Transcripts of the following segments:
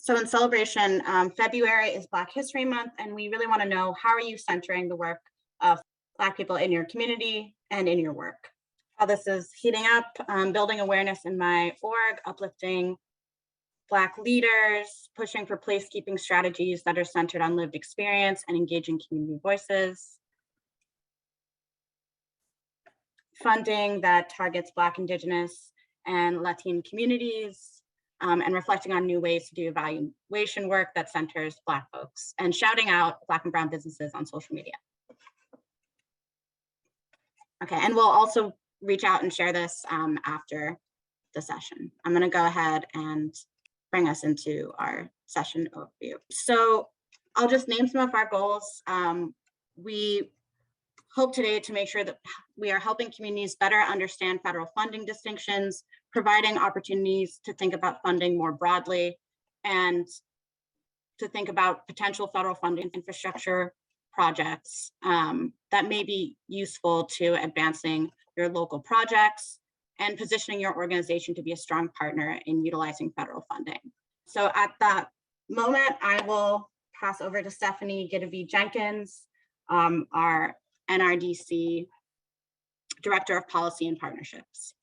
So in celebration, February is Black History Month, and we really want to know, how are you centering the work of Black people in your community and in your work? How this is heating up, building awareness in my org, uplifting Black leaders, pushing for placekeeping strategies that are centered on lived experience and engaging community voices, funding that targets Black, Indigenous, and Latin communities, and reflecting on new ways to do evaluation work that centers Black folks, and shouting out Black and brown businesses on social media. Okay, and we'll also reach out and share this after the session. I'm gonna go ahead and bring us into our session overview. So I'll just name some of our goals. We hope today to make sure that we are helping communities better understand federal funding distinctions, providing opportunities to think about funding more broadly, and to think about potential federal funding infrastructure projects that may be useful to advancing your local projects and positioning your organization to be a strong partner in utilizing federal funding. So at that moment, I will pass over to Stephanie Gidigbi Jenkins, our NRDC Director of Policy and Partnerships.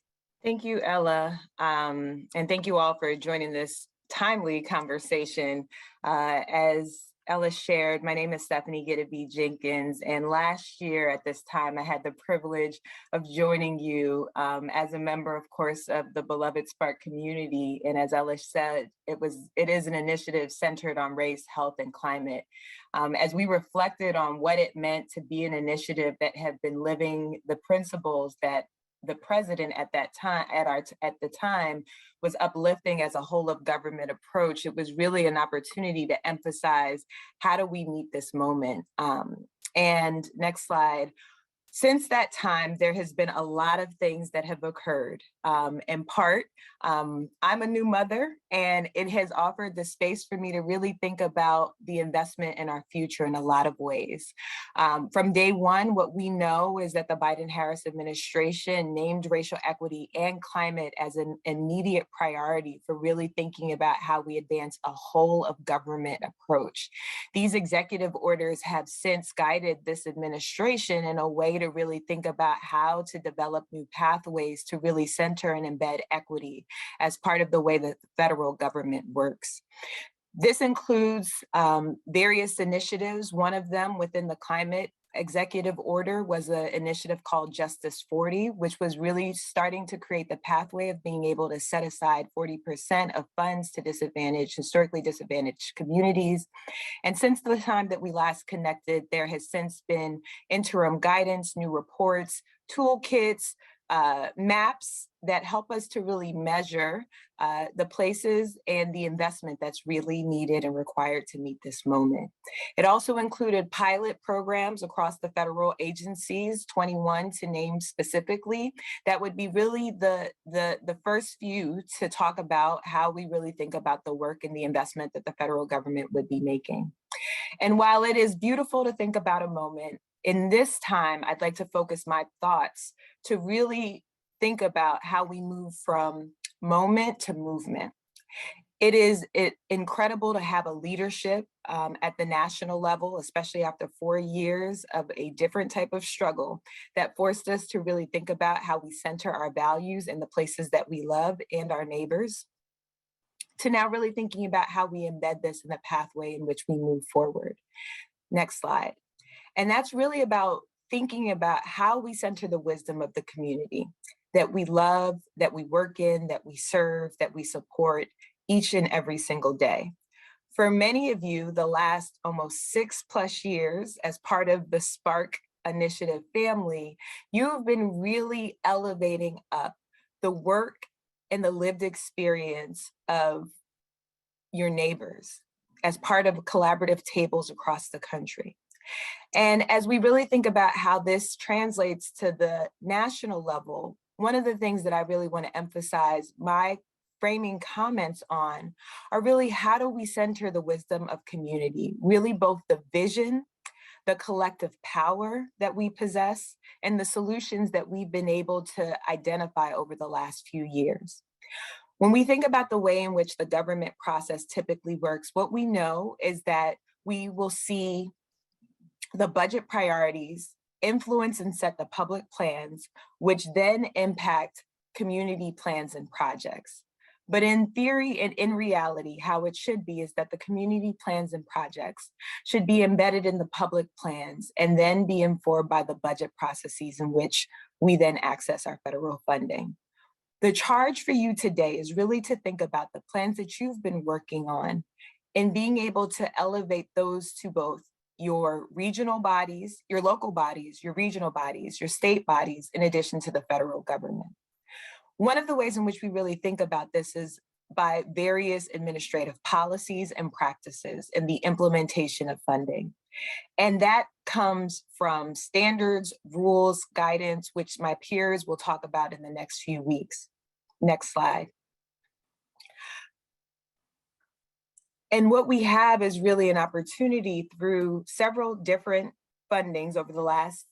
Thank you, Ella, and thank you all for joining this timely conversation. As Ella shared, my name is Stephanie Gidigbi Jenkins, and last year at this time, I had the privilege of joining you as a member, of course, of the beloved Spark community. And as Ella said, it is an initiative centered on race, health, and climate. As we reflected on what it meant to be an initiative that had been living the principles that the president at that time, at the time, was uplifting as a whole of government approach, it was really an opportunity to emphasize, how do we meet this moment? And next slide. Since that time, there has been a lot of things that have occurred. In part, I'm a new mother, and it has offered the space for me to really think about the investment in our future in a lot of ways. From day one, what we know is that the BidenHarris Administration named racial equity and climate as an immediate priority for really thinking about how we advance a whole of government approach. These executive orders have since guided this administration in a way to really think about how to develop new pathways to really center and embed equity as part of the way that the federal government works. This includes various initiatives. One of them within the climate executive order was an initiative called Justice 40, which was really starting to create the pathway of being able to set aside 40% of funds to historically disadvantaged communities. And since the time that we last connected, there has since been interim guidance, new reports, toolkits, maps that help us to really measure the places and the investment that's really needed and required to meet this moment. It also included pilot programs across the federal agencies, 21 to name specifically, that would be really the first few to talk about how we really think about the work and the investment that the federal government would be making. And while it is beautiful to think about a moment, in this time, I'd like to focus my thoughts to really think about how we move from moment to movement. It is incredible to have a leadership at the national level, especially after 4 years of a different type of struggle that forced us to really think about how we center our values in the places that we love and our neighbors, to now really thinking about how we embed this in the pathway in which we move forward. Next slide. And that's really about thinking about how we center the wisdom of the community that we love, that we work in, that we serve, that we support each and every single day. For many of you, the last almost 6+ years as part of the Spark Initiative family, you've been really elevating up the work and the lived experience of your neighbors as part of collaborative tables across the country. And as we really think about how this translates to the national level, one of the things that I really want to emphasize my framing comments on are really, how do we center the wisdom of community, really both the vision, the collective power that we possess, and the solutions that we've been able to identify over the last few years. When we think about the way in which the government process typically works, what we know is that we will see the budget priorities influence and set the public plans, which then impact community plans and projects. But in theory and in reality, how it should be is that the community plans and projects should be embedded in the public plans and then be informed by the budget processes in which we then access our federal funding. The charge for you today is really to think about the plans that you've been working on and being able to elevate those to both your regional bodies, your local bodies, your regional bodies, your state bodies, in addition to the federal government. One of the ways in which we really think about this is by various administrative policies and practices in the implementation of funding. And that comes from standards, rules, guidance, which my peers will talk about in the next few weeks. Next slide. And what we have is really an opportunity through several different fundings over the last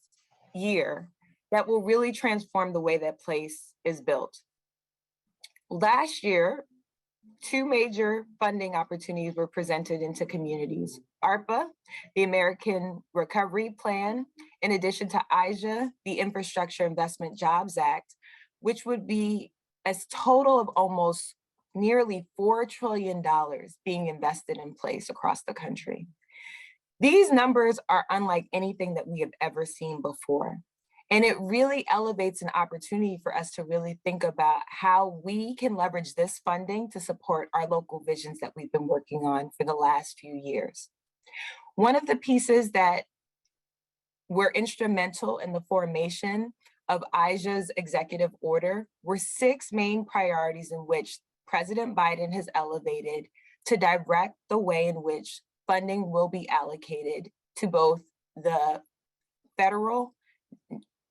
year that will really transform the way that place is built. Last year, two major funding opportunities were presented into communities. ARPA, the American Recovery Plan, in addition to IJA, the Infrastructure Investment Jobs Act, which would be a total of almost nearly $4 trillion being invested in place across the country. These numbers are unlike anything that we have ever seen before. And it really elevates an opportunity for us to really think about how we can leverage this funding to support our local visions that we've been working on for the last few years. One of the pieces that were instrumental in the formation of IJA's executive order were 6 main priorities in which President Biden has elevated to direct the way in which funding will be allocated to both the federal,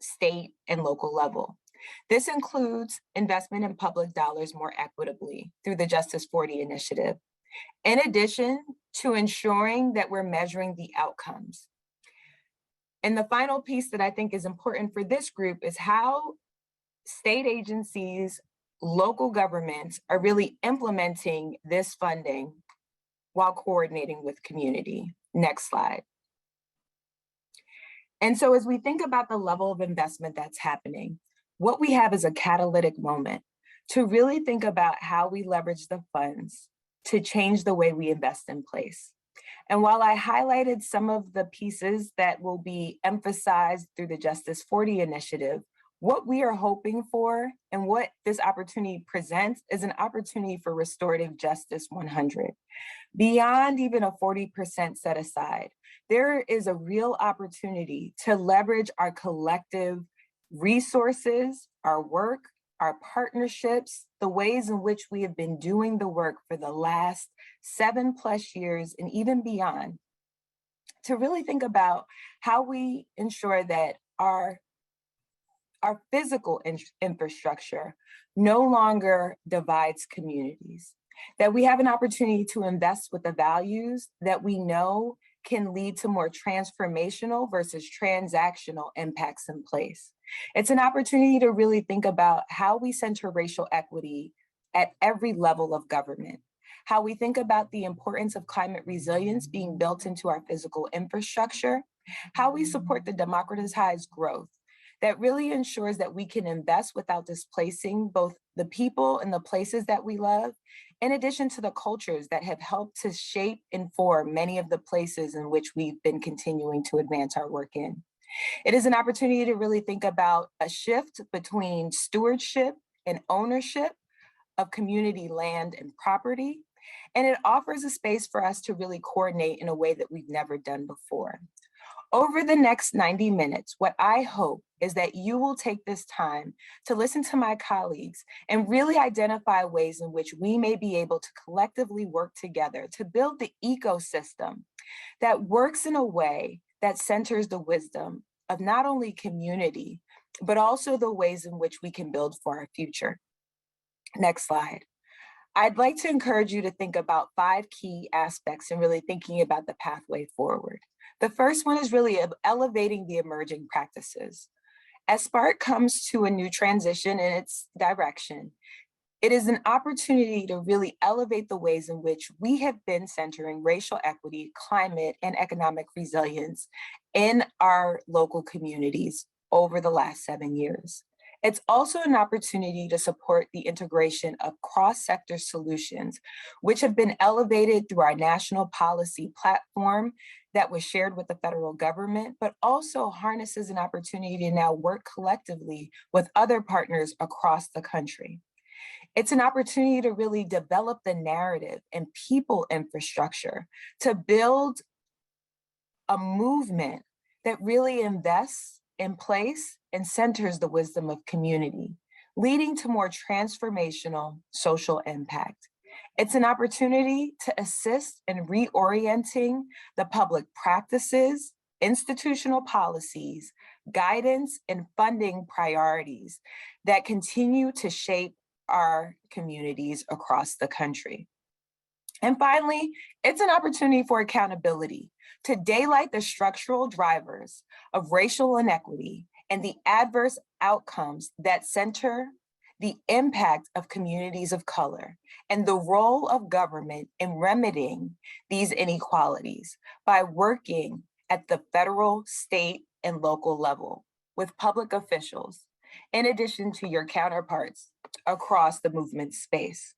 state, and local level. This includes investment in public dollars more equitably through the Justice 40 initiative, in addition to ensuring that we're measuring the outcomes. And the final piece that I think is important for this group is how state agencies, local governments are really implementing this funding while coordinating with community. Next slide. And so as we think about the level of investment that's happening, what we have is a catalytic moment to really think about how we leverage the funds to change the way we invest in place. And while I highlighted some of the pieces that will be emphasized through the Justice 40 initiative, what we are hoping for and what this opportunity presents is an opportunity for restorative justice 100. Beyond even a 40% set aside, there is a real opportunity to leverage our collective resources, our work, our partnerships, the ways in which we have been doing the work for the last 7+ years and even beyond, to really think about how we ensure that our physical infrastructure no longer divides communities, that we have an opportunity to invest with the values that we know can lead to more transformational versus transactional impacts in place. It's an opportunity to really think about how we center racial equity at every level of government, how we think about the importance of climate resilience being built into our physical infrastructure, how we support the democratized growth that really ensures that we can invest without displacing both the people and the places that we love, in addition to the cultures that have helped to shape and form many of the places in which we've been continuing to advance our work in. It is an opportunity to really think about a shift between stewardship and ownership of community land and property, and it offers a space for us to really coordinate in a way that we've never done before. Over the next 90 minutes, what I hope is that you will take this time to listen to my colleagues and really identify ways in which we may be able to collectively work together to build the ecosystem that works in a way that centers the wisdom of not only community, but also the ways in which we can build for our future. Next slide. I'd like to encourage you to think about 5 key aspects in really thinking about the pathway forward. The first one is really elevating the emerging practices. As SPARC comes to a new transition in its direction, It is an opportunity to really elevate the ways in which we have been centering racial equity, climate, and economic resilience in our local communities over the last 7 years. It's also an opportunity to support the integration of cross-sector solutions, which have been elevated through our national policy platform that was shared with the federal government, but also harnesses an opportunity to now work collectively with other partners across the country. It's an opportunity to really develop the narrative and people infrastructure to build a movement that really invests in place and centers the wisdom of community, leading to more transformational social impact. It's an opportunity to assist in reorienting the public practices, institutional policies, guidance, and funding priorities that continue to shape our communities across the country. And finally, it's an opportunity for accountability to daylight the structural drivers of racial inequity and the adverse outcomes that center the impact of communities of color and the role of government in remedying these inequalities by working at the federal, state, and local level with public officials, in addition to your counterparts across the movement space.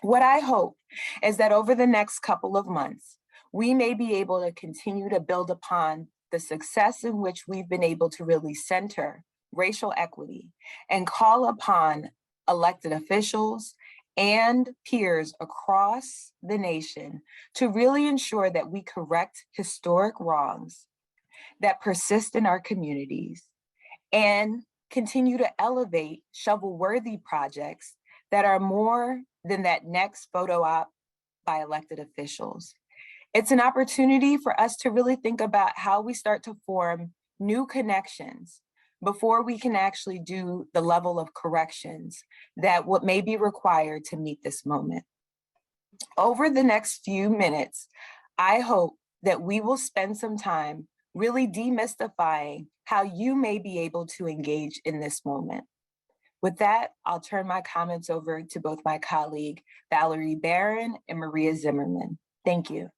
What I hope is that over the next couple of months, we may be able to continue to build upon the success in which we've been able to really center racial equity and call upon elected officials and peers across the nation to really ensure that we correct historic wrongs that persist in our communities and continue to elevate shovel-worthy projects that are more than that next photo op by elected officials. It's an opportunity for us to really think about how we start to form new connections before we can actually do the level of corrections that what may be required to meet this moment. Over the next few minutes, I hope that we will spend some time really demystifying how you may be able to engage in this moment. With that, I'll turn my comments over to both my colleague, Valerie Baron and Mariia Zimmerman. Thank you.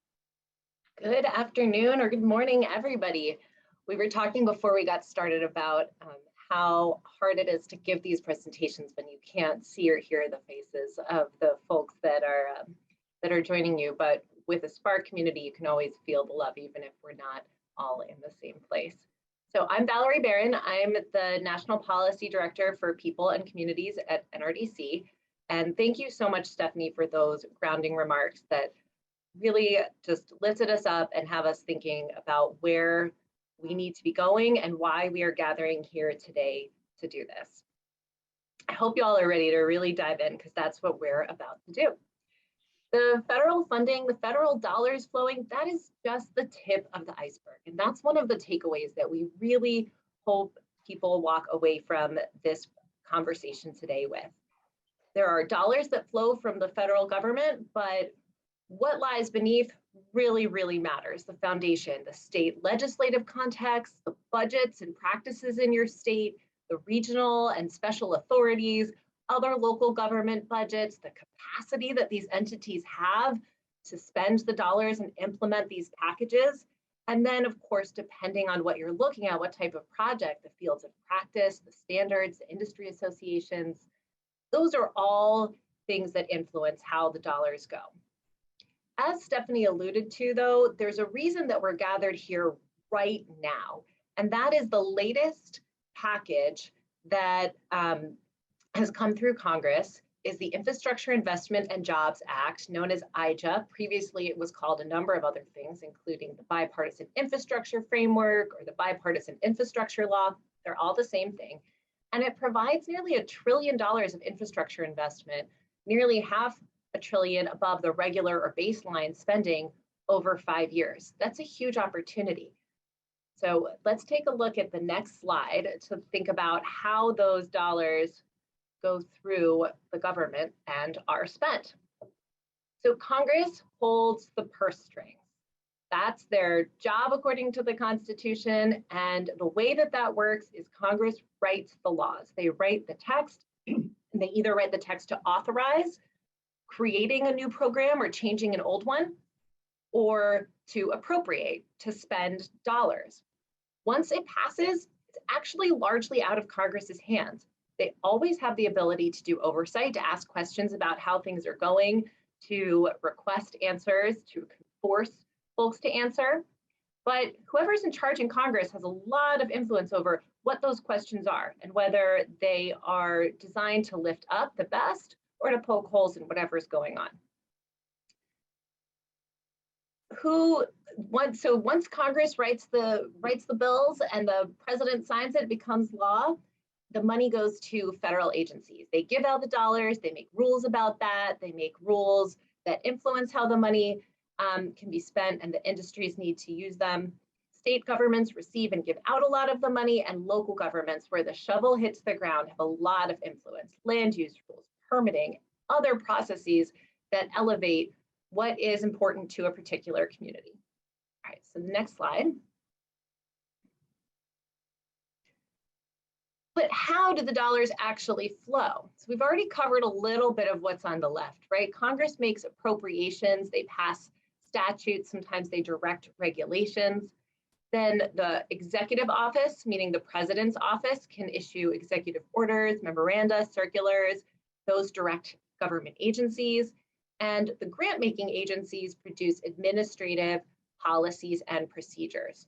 Good afternoon or good morning, everybody. We were talking before we got started about how hard it is to give these presentations when you can't see or hear the faces of the folks that are joining you. But with a Spark community, you can always feel the love, even if we're not all in the same place. So I'm Valerie Baron. I'm the National Policy Director for People and Communities at NRDC. And thank you so much, Stephanie, for those grounding remarks that really just lifted us up and have us thinking about where we need to be going and why we are gathering here today to do this. I hope you all are ready to really dive in because that's what we're about to do. The federal funding, the federal dollars flowing, that is just the tip of the iceberg. And that's one of the takeaways that we really hope people walk away from this conversation today with. There are dollars that flow from the federal government, but what lies beneath really, really matters. The foundation, the state legislative context, the budgets and practices in your state, the regional and special authorities, other local government budgets, the capacity that these entities have to spend the dollars and implement these packages. And then, of course, depending on what you're looking at, what type of project, the fields of practice, the standards, the industry associations, those are all things that influence how the dollars go. As Stephanie alluded to, though, there's a reason that we're gathered here right now, and that is the latest package that has come through Congress is the Infrastructure Investment and Jobs Act, known as IJA. Previously, it was called a number of other things, including the Bipartisan Infrastructure Framework or the Bipartisan Infrastructure Law. They're all the same thing. And it provides nearly $1 trillion of infrastructure investment, nearly $500 billion above the regular or baseline spending over 5 years. That's a huge opportunity. So let's take a look at the next slide to think about how those dollars go through the government and are spent. So Congress holds the purse strings. That's their job according to the Constitution. And the way that that works is Congress writes the laws. They write the text And they either write the text to authorize creating a new program or changing an old one, or to appropriate, to spend dollars. Once it passes, it's actually largely out of Congress's hands. They always have the ability to do oversight, to ask questions about how things are going, to request answers, to force folks to answer. But whoever's in charge in Congress has a lot of influence over what those questions are and whether they are designed to lift up the best or to poke holes in whatever's going on. So once Congress writes the bills and the president signs it, it becomes law, the money goes to federal agencies. They give out the dollars, they make rules about that, they make rules that influence how the money can be spent, and the industries need to use them. State governments receive and give out a lot of the money, and local governments, where the shovel hits the ground, have a lot of influence. Land use rules, permitting, other processes that elevate what is important to a particular community. All right, so the next slide. But how do the dollars actually flow? So we've already covered a little bit of what's on the left, right? Congress makes appropriations, they pass statutes, sometimes they direct regulations. Then the executive office, meaning the president's office, can issue executive orders, memoranda, circulars, those direct government agencies. And the grant-making agencies produce administrative policies and procedures.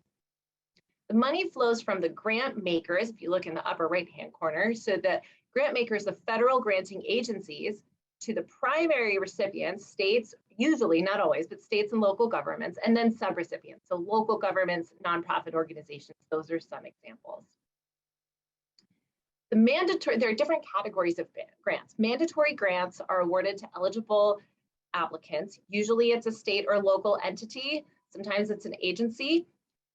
The money flows from the grant makers, if you look in the upper right-hand corner, so the grant makers, the federal granting agencies, to the primary recipients, states, usually, not always, but states and local governments, and then subrecipients, so local governments, nonprofit organizations, those are some examples. There are different categories of grants. Mandatory grants are awarded to eligible applicants. Usually it's a state or local entity, sometimes it's an agency.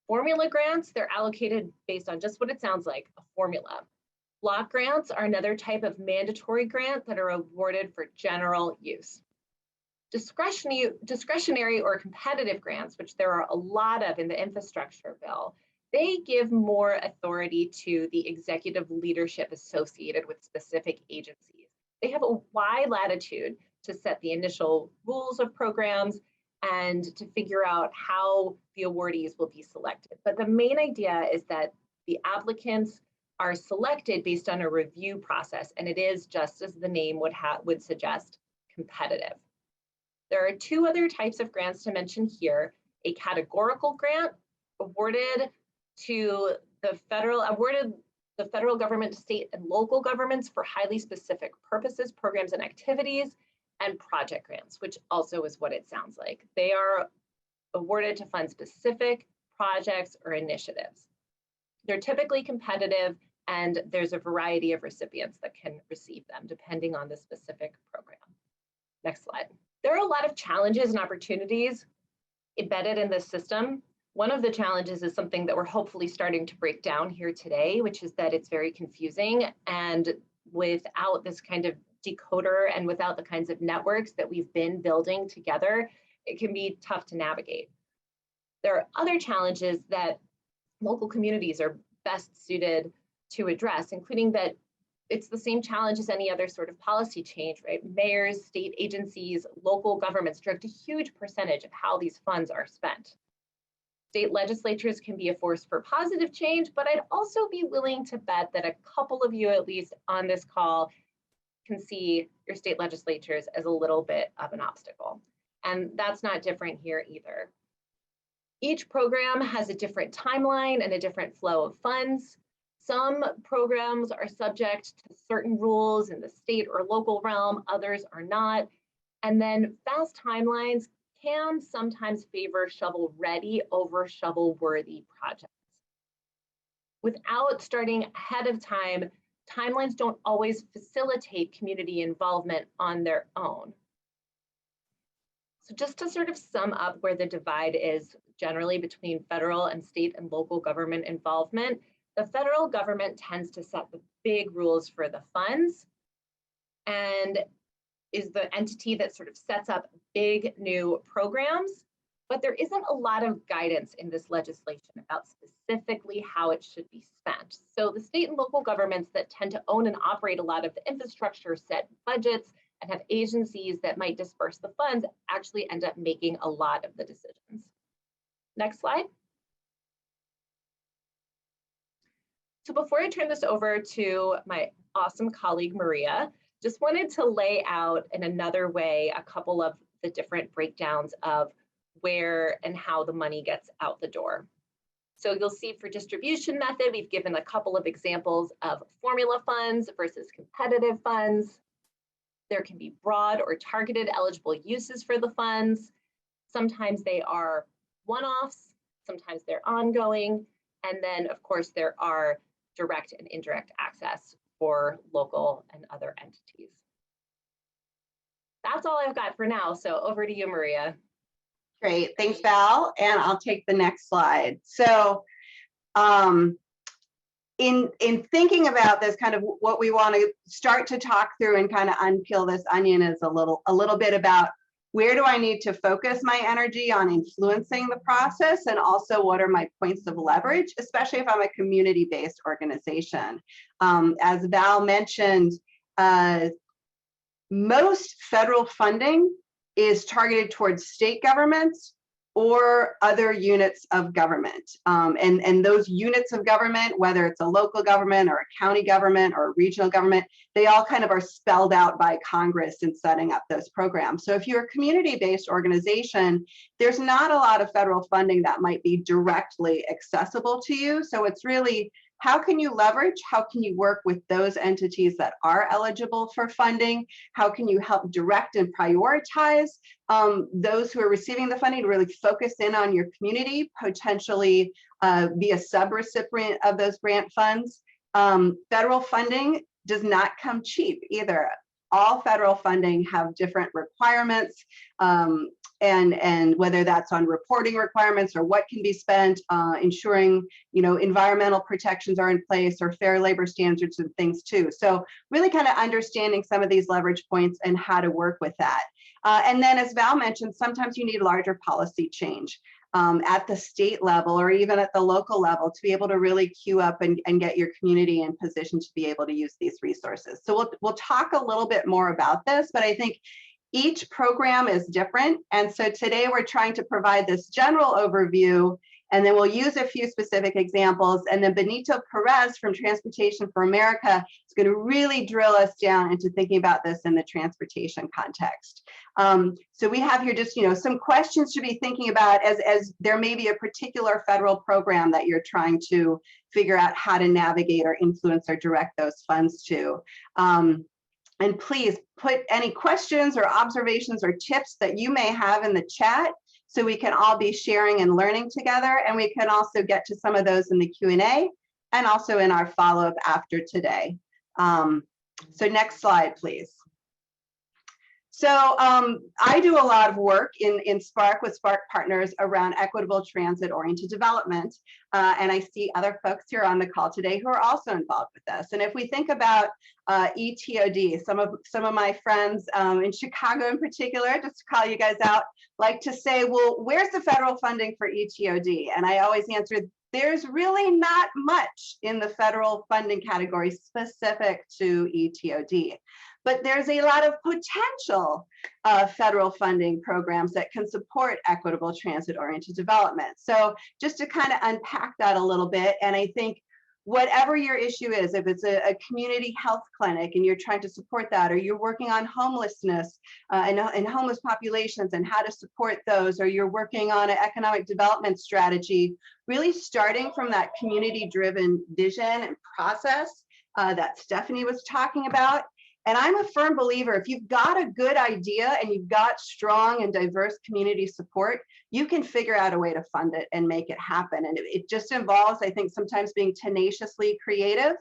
Formula grants, they're allocated based on just what it sounds like, a formula. Block grants are another type of mandatory grant that are awarded for general use. Discretionary or competitive grants, which there are a lot of in the infrastructure bill, they give more authority to the executive leadership associated with specific agencies. They have a wide latitude to set the initial rules of programs and to figure out how the awardees will be selected. But the main idea is that the applicants are selected based on a review process, and it is, just as the name would suggest, competitive. There are two other types of grants to mention here: a categorical grant awarded to the federal government, state and local governments for highly specific purposes, programs and activities, and project grants, which also is what it sounds like. They are awarded to fund specific projects or initiatives. They're typically competitive, and there's a variety of recipients that can receive them depending on the specific program. Next slide. There are a lot of challenges and opportunities embedded in this system. One of the challenges is something that we're hopefully starting to break down here today, which is that it's very confusing, and without this kind of decoder and without the kinds of networks that we've been building together, it can be tough to navigate. There are other challenges that local communities are best suited to address, including that it's the same challenge as any other sort of policy change, right? Mayors, state agencies, local governments direct a huge percentage of how these funds are spent. State legislatures can be a force for positive change, but I'd also be willing to bet that a couple of you, at least on this call, can see your state legislatures as a little bit of an obstacle. And that's not different here either. Each program has a different timeline and a different flow of funds. Some programs are subject to certain rules in the state or local realm, others are not. And then fast timelines can sometimes favor shovel-ready over shovel-worthy projects. Without starting ahead of time, timelines don't always facilitate community involvement on their own. So just to sort of sum up where the divide is generally between federal and state and local government involvement, the federal government tends to set the big rules for the funds and is the entity that sort of sets up big new programs. but there isn't a lot of guidance in this legislation about specifically how it should be spent. So the state and local governments that tend to own and operate a lot of the infrastructure, set budgets, and have agencies that might disperse the funds actually end up making a lot of the decisions. Next slide. So before I turn this over to my awesome colleague, Mariia, just wanted to lay out in another way a couple of the different breakdowns of where and how the money gets out the door. So you'll see for distribution method, we've given a couple of examples of formula funds versus competitive funds. There can be broad or targeted eligible uses for the funds. Sometimes they are one-offs, sometimes they're ongoing. And then of course there are direct and indirect access for local and other entities. That's all I've got for now. So over to you, Mariia. Great, thanks, Val. And I'll take the next slide. So in thinking about this, kind of what we want to start to talk through and kind of unpeel this onion is a little bit about where do I need to focus my energy on influencing the process, and also what are my points of leverage, especially if I'm a community-based organization. As Val mentioned, most federal funding is targeted towards state governments or other units of government. And those units of government, whether it's a local government or a county government or a regional government, they all kind of are spelled out by Congress in setting up those programs. So if you're a community-based organization, there's not a lot of federal funding that might be directly accessible to you. So it's really, how can you leverage? How can you work with those entities that are eligible for funding? How can you help direct and prioritize those who are receiving the funding to really focus in on your community, potentially be a subrecipient of those grant funds? Federal funding does not come cheap either. All federal funding have different requirements, and whether that's on reporting requirements or what can be spent, ensuring environmental protections are in place or fair labor standards and things too. So really kind of understanding some of these leverage points and how to work with that. And then as Val mentioned, sometimes you need larger policy change at the state level or even at the local level to be able to really queue up and get your community in position to be able to use these resources. So we'll talk a little bit more about this, but I think each program is different. And so today we're trying to provide this general overview, and then we'll use a few specific examples. And then Benito Pérez from Transportation for America is going to really drill us down into thinking about this in the transportation context. So we have here just some questions to be thinking about as there may be a particular federal program that you're trying to figure out how to navigate or influence or direct those funds to. And please put any questions or observations or tips that you may have in the chat so we can all be sharing and learning together. And we can also get to some of those in the Q&A and also in our follow-up after today. So next slide, please. So I do a lot of work in Spark with Spark partners around equitable transit-oriented development. And I see other folks here on the call today who are also involved with this. And if we think about etod, some of my friends in Chicago in particular, just to call you guys out, like to say, well, where's the federal funding for etod? And I always answer, there's really not much in the federal funding category specific to etod. But there's a lot of potential federal funding programs that can support equitable transit-oriented development. So just to kind of unpack that a little bit, and I think whatever your issue is, if it's a community health clinic and you're trying to support that, or you're working on homelessness and homeless populations and how to support those, or you're working on an economic development strategy, really starting from that community-driven vision and process that Stephanie was talking about. And I'm a firm believer, if you've got a good idea and you've got strong and diverse community support, you can figure out a way to fund it and make it happen. And it just involves, I think, sometimes being tenaciously creative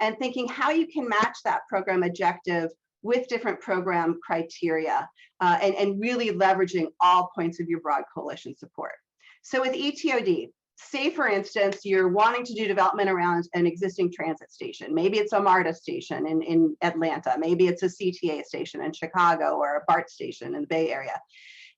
and thinking how you can match that program objective with different program criteria and really leveraging all points of your broad coalition support. So with etod, say, for instance, you're wanting to do development around an existing transit station. Maybe it's a MARTA station in Atlanta. Maybe it's a CTA station in Chicago or a BART station in the Bay Area.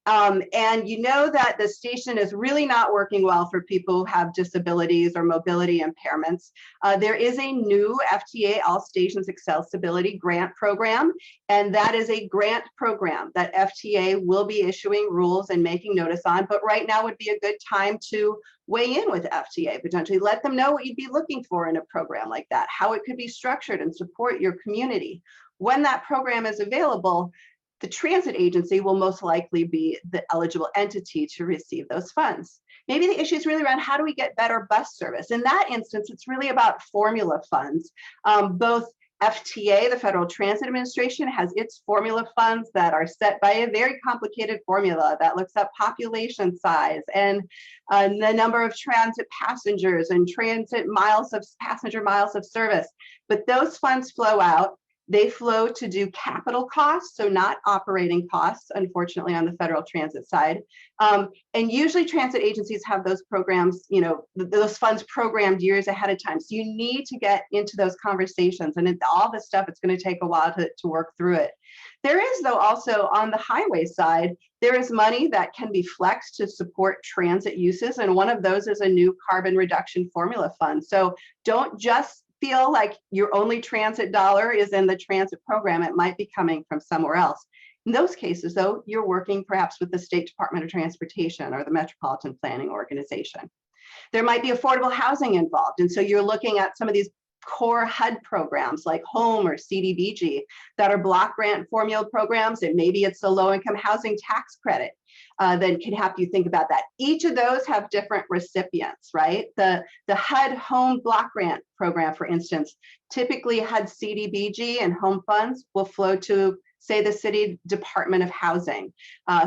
And you know that the station is really not working well for people who have disabilities or mobility impairments. There is a new FTA All Stations Accessibility Grant Program, and that is a grant program that FTA will be issuing rules and making notice on, but right now would be a good time to weigh in with FTA, potentially let them know what you'd be looking for in a program like that, how it could be structured and support your community. When that program is available, the transit agency will most likely be the eligible entity to receive those funds. Maybe the issue is really around how do we get better bus service? In that instance, it's really about formula funds. Both FTA, the Federal Transit Administration, has its formula funds that are set by a very complicated formula that looks up population size and the number of transit passengers and transit miles of passenger miles of service. But those funds flow out. They flow to do capital costs, so not operating costs, unfortunately, on the federal transit side. And usually transit agencies have those programs, you know, those funds programmed years ahead of time. So you need to get into those conversations, and all this stuff, it's going to take a while to work through it. There is, though, also on the highway side, there is money that can be flexed to support transit uses. And one of those is a new carbon reduction formula fund. So don't just feel like your only transit dollar is in the transit program. It might be coming from somewhere else. In those cases, though, you're working perhaps with the State Department of Transportation or the Metropolitan Planning Organization. There might be affordable housing involved. And so you're looking at some of these core HUD programs like HOME or CDBG that are block grant formula programs, and maybe it's a low-income housing tax credit that can help you think about that. Each of those have different recipients, right? The HUD HOME block grant program, for instance, typically HUD CDBG and HOME funds will flow to, say, the City Department of Housing,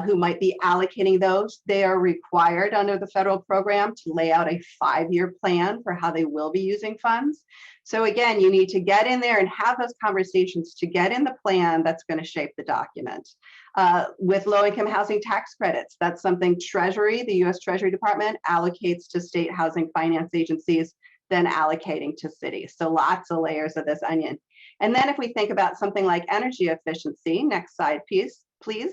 who might be allocating those. They are required under the federal program to lay out a 5-year plan for how they will be using funds. So again, you need to get in there and have those conversations to get in the plan that's going to shape the document. With low-income housing tax credits, that's something Treasury, the U.S. Treasury Department, allocates to state housing finance agencies, then allocating to cities. So lots of layers of this onion. And then if we think about something like energy efficiency, next slide, please.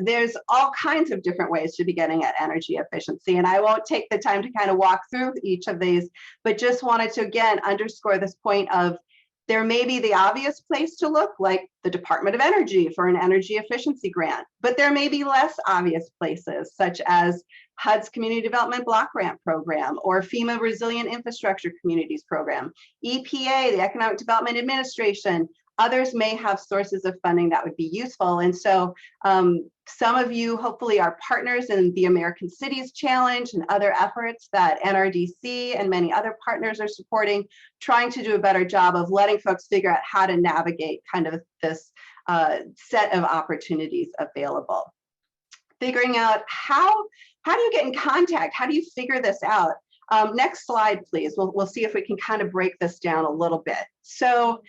There's all kinds of different ways to be getting at energy efficiency, and I won't take the time to kind of walk through each of these, but just wanted to again underscore this point of there may be the obvious place to look, like the Department of Energy for an energy efficiency grant, but there may be less obvious places, such as HUD's Community Development Block Grant Program or FEMA Resilient Infrastructure Communities Program, EPA, the Economic Development Administration. Others may have sources of funding that would be useful. And so some of you hopefully are partners in the American Cities Challenge and other efforts that NRDC and many other partners are supporting, trying to do a better job of letting folks figure out how to navigate kind of this set of opportunities available. Figuring out how do you get in contact? How do you figure this out? Next slide, please. We'll see if we can kind of break this down a little bit. So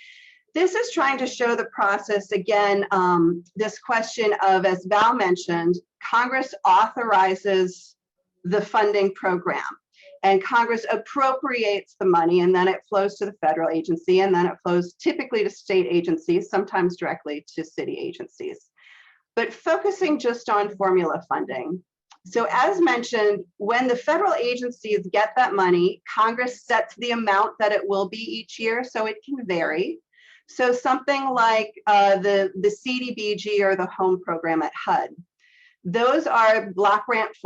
this is trying to show the process again, this question of, as Val mentioned, Congress authorizes the funding program and Congress appropriates the money, and then it flows to the federal agency, and then it flows typically to state agencies, sometimes directly to city agencies. But focusing just on formula funding. So as mentioned, when the federal agencies get that money, Congress sets the amount that it will be each year, so it can vary. So something like the CDBG or the HOME program at HUD, those are block grant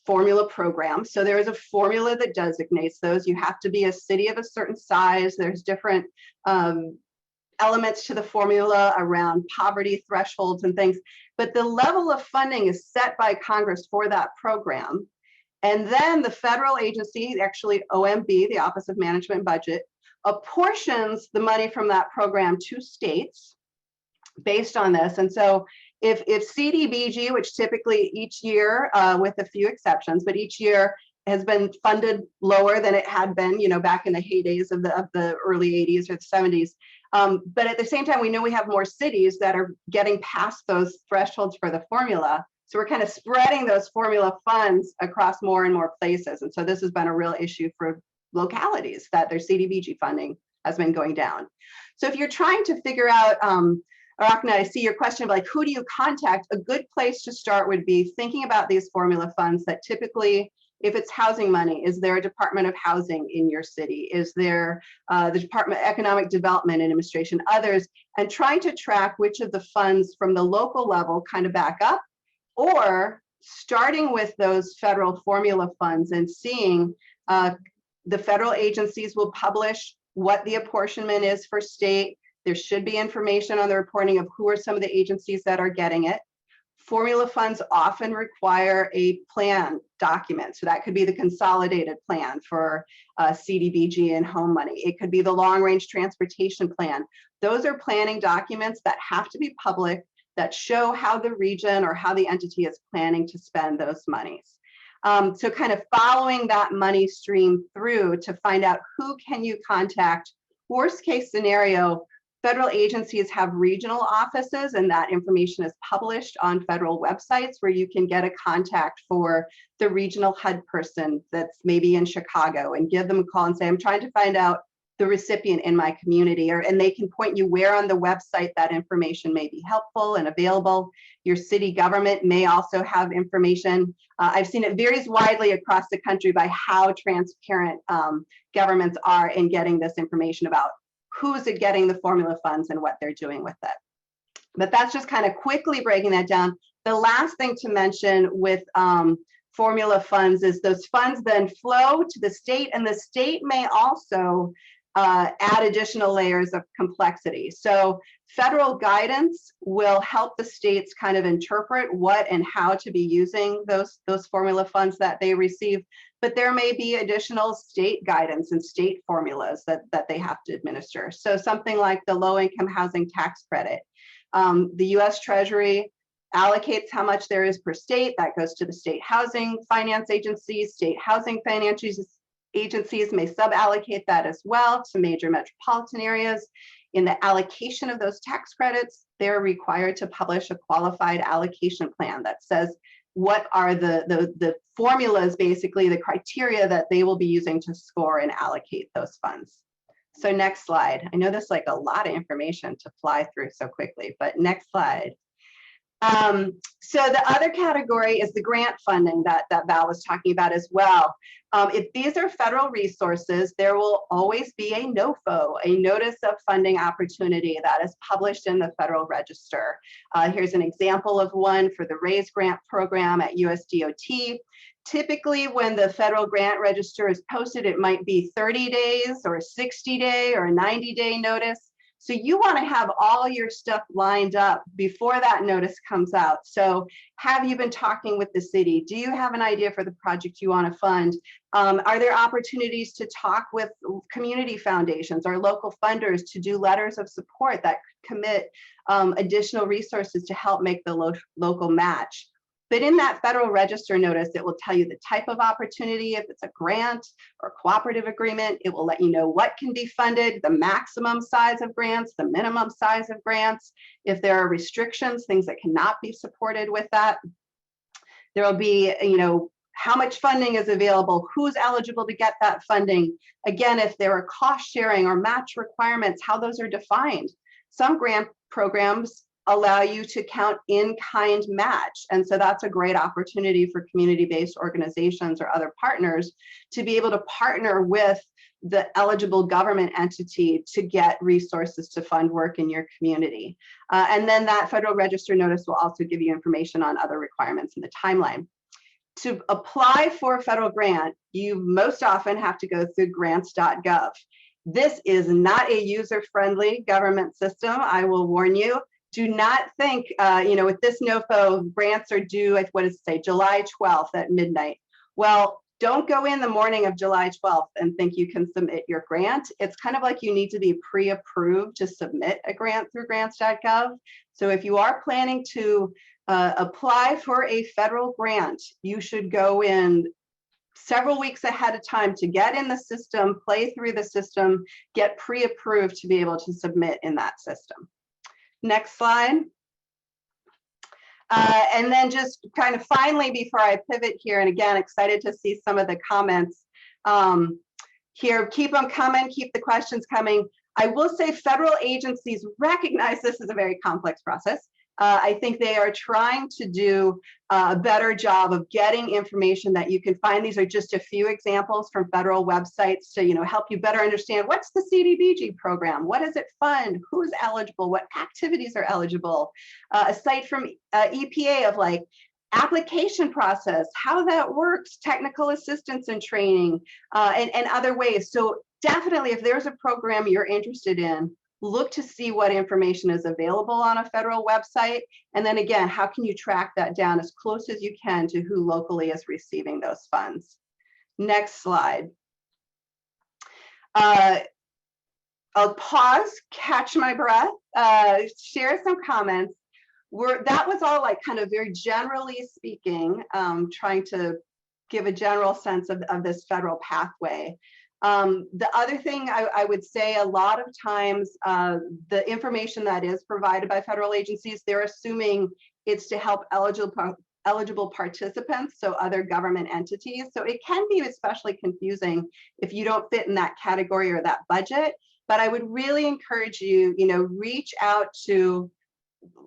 formula programs. So there is a formula that designates those. You have to be a city of a certain size. There's different elements to the formula around poverty thresholds and things. But the level of funding is set by Congress for that program. And then the federal agency, actually OMB, the Office of Management and Budget, apportions the money from that program to states based on this. And so if CDBG, which typically each year, with a few exceptions, but each year has been funded lower than it had been, you know, back in the heydays of the early 80s or the 70s. But at the same time, we know we have more cities that are getting past those thresholds for the formula. So we're kind of spreading those formula funds across more and more places. And so this has been a real issue for localities, that their CDBG funding has been going down. So if you're trying to figure out Arakna, I see your question of like, who do you contact? A good place to start would be thinking about these formula funds that typically, if it's housing money, is there a Department of Housing in your city? Is there the Department of Economic Development Administration, others, and trying to track which of the funds from the local level kind of back up, or starting with those federal formula funds and seeing the federal agencies will publish what the apportionment is for state. There should be information on the reporting of who are some of the agencies that are getting it. Formula funds often require a plan document. So that could be the consolidated plan for CDBG and home money. It could be the long range transportation plan. Those are planning documents that have to be public, that show how the region or how the entity is planning to spend those monies. So kind of following that money stream through to find out who can you contact. Worst case scenario, federal agencies have regional offices, and that information is published on federal websites where you can get a contact for the regional HUD person that's maybe in Chicago and give them a call and say, I'm trying to find out the recipient in my community, and they can point you where on the website that information may be helpful and available. Your city government may also have information. I've seen it varies widely across the country by how transparent governments are in getting this information about who's getting the formula funds and what they're doing with it. But that's just kind of quickly breaking that down. The last thing to mention with formula funds is those funds then flow to the state, and the state may also add additional layers of complexity. So federal guidance will help the states kind of interpret what and how to be using those formula funds that they receive, but there may be additional state guidance and state formulas that they have to administer. So something like the low-income housing tax credit. The US Treasury allocates how much there is per state. That goes to the state housing finance agencies. State housing finance agencies may sub-allocate that as well to major metropolitan areas. In the allocation of those tax credits, they're required to publish a qualified allocation plan that says what are the formulas, basically the criteria that they will be using to score and allocate those funds. So next slide. I know there's like a lot of information to fly through so quickly, but next slide. So the other category is the grant funding that Val was talking about as well. If these are federal resources, there will always be a NOFO, a Notice of Funding Opportunity, that is published in the Federal Register. Here's an example of one for the RAISE grant program at USDOT. Typically, when the Federal Grant Register is posted, it might be 30 days or a 60-day or a 90-day notice. So you want to have all your stuff lined up before that notice comes out. So have you been talking with the city? Do you have an idea for the project you want to fund? Are there opportunities to talk with community foundations or local funders to do letters of support that commit additional resources to help make the local match? But in that Federal Register notice, it will tell you the type of opportunity, if it's a grant or cooperative agreement. It will let you know what can be funded, the maximum size of grants, the minimum size of grants. If there are restrictions, things that cannot be supported with that. There will be, how much funding is available, who's eligible to get that funding. Again, if there are cost sharing or match requirements, how those are defined. Some grant programs allow you to count in-kind match. And so that's a great opportunity for community-based organizations or other partners to be able to partner with the eligible government entity to get resources to fund work in your community. And then that Federal Register notice will also give you information on other requirements in the timeline. To apply for a federal grant, you most often have to go through grants.gov. This is not a user-friendly government system, I will warn you. Do not think, with this NOFO, grants are due at, what does it say, July 12th at midnight. Well, don't go in the morning of July 12th and think you can submit your grant. It's kind of like you need to be pre-approved to submit a grant through grants.gov. So if you are planning to apply for a federal grant, you should go in several weeks ahead of time to get in the system, play through the system, get pre-approved to be able to submit in that system. Next slide. And then just kind of finally, before I pivot here, and again, excited to see some of the comments here. Keep them coming, keep the questions coming. I will say federal agencies recognize this is a very complex process. I think they are trying to do a better job of getting information that you can find. These are just a few examples from federal websites to, help you better understand what's the CDBG program, what does it fund, who's eligible, what activities are eligible. A site from EPA of like application process, how that works, technical assistance and training, and other ways. So definitely, if there's a program you're interested in, look to see what information is available on a federal website. And then again, how can you track that down as close as you can to who locally is receiving those funds? Next slide. I'll pause, catch my breath, share some comments. That was all like kind of very generally speaking, trying to give a general sense of this federal pathway. The other thing I would say, a lot of times the information that is provided by federal agencies, they're assuming it's to help eligible participants, so other government entities. So it can be especially confusing if you don't fit in that category or that budget. But I would really encourage you, reach out to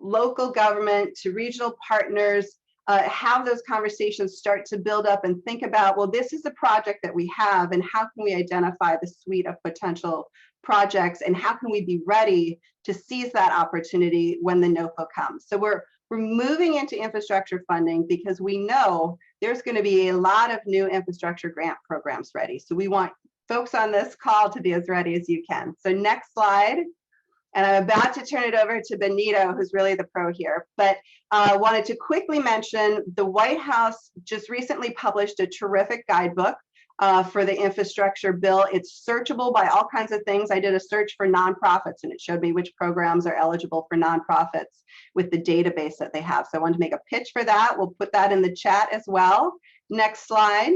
local government, to regional partners, have those conversations start to build up and think about, well, this is the project that we have, and how can we identify the suite of potential projects, and how can we be ready to seize that opportunity when the NOFA comes. So we're moving into infrastructure funding because we know there's going to be a lot of new infrastructure grant programs ready. So we want folks on this call to be as ready as you can. So next slide. And I'm about to turn it over to Benito, who's really the pro here. But wanted to quickly mention the White House just recently published a terrific guidebook for the infrastructure bill. It's searchable by all kinds of things. I did a search for nonprofits, and it showed me which programs are eligible for nonprofits with the database that they have. So I wanted to make a pitch for that. We'll put that in the chat as well. Next slide.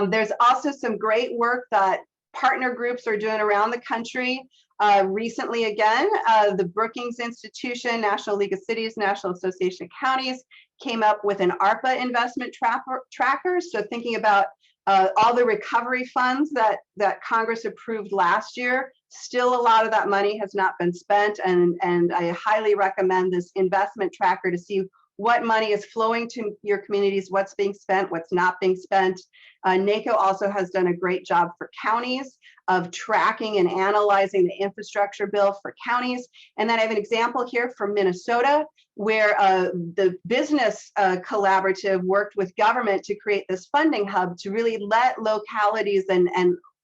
There's also some great work that partner groups are doing around the country. Recently, again, the Brookings Institution, National League of Cities, National Association of Counties came up with an ARPA investment tracker. So thinking about all the recovery funds that Congress approved last year, still a lot of that money has not been spent. And I highly recommend this investment tracker to see what money is flowing to your communities, what's being spent, what's not being spent. NACO also has done a great job for counties of tracking and analyzing the infrastructure bill for counties. And then I have an example here from Minnesota, where the business collaborative worked with government to create this funding hub to really let localities and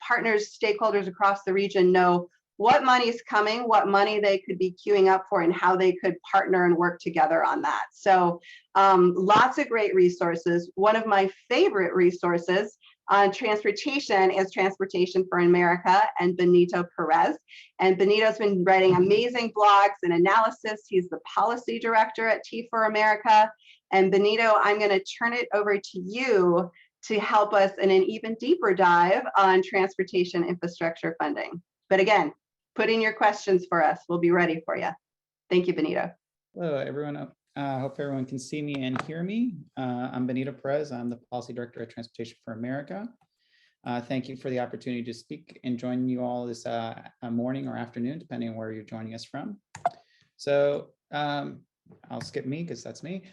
partners, stakeholders across the region know what money is coming, what money they could be queuing up for, and how they could partner and work together on that. So lots of great resources. One of my favorite resources on transportation is Transportation for America and Benito Perez. And Benito's been writing amazing blogs and analysis. He's the policy director at T4 America. And Benito, I'm going to turn it over to you to help us in an even deeper dive on transportation infrastructure funding. But again, put in your questions for us. We'll be ready for you. Thank you, Benito. Hello, everyone. Hope everyone can see me and hear me. I'm Benito Perez. I'm the Policy Director at Transportation for America. Thank you for the opportunity to speak and join you all this morning or afternoon, depending on where you're joining us from. So I'll skip me because that's me.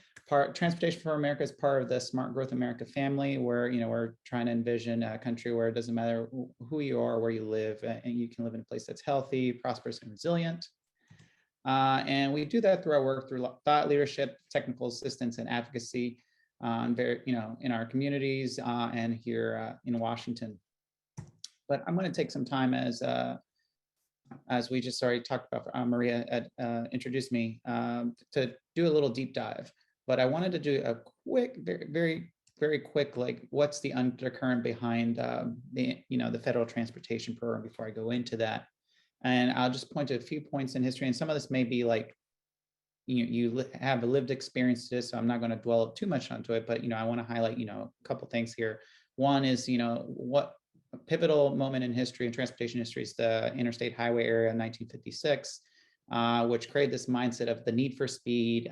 Transportation for America is part of the Smart Growth America family, where we're trying to envision a country where it doesn't matter who you are, where you live, and you can live in a place that's healthy, prosperous, and resilient. And we do that through our work through thought leadership, technical assistance, and advocacy, in our communities and here in Washington. But I'm going to take some time, as we just already talked about, Mariia introduced me, to do a little deep dive. But I wanted to do a quick, very, very quick, like, what's the undercurrent behind the federal transportation program before I go into that. And I'll just point to a few points in history, and some of this may be like, you have a lived experience to this, so I'm not going to dwell too much onto it, but I want to highlight a couple things here. One is what a pivotal moment in history, in transportation history, is the Interstate Highway Area in 1956, which created this mindset of the need for speed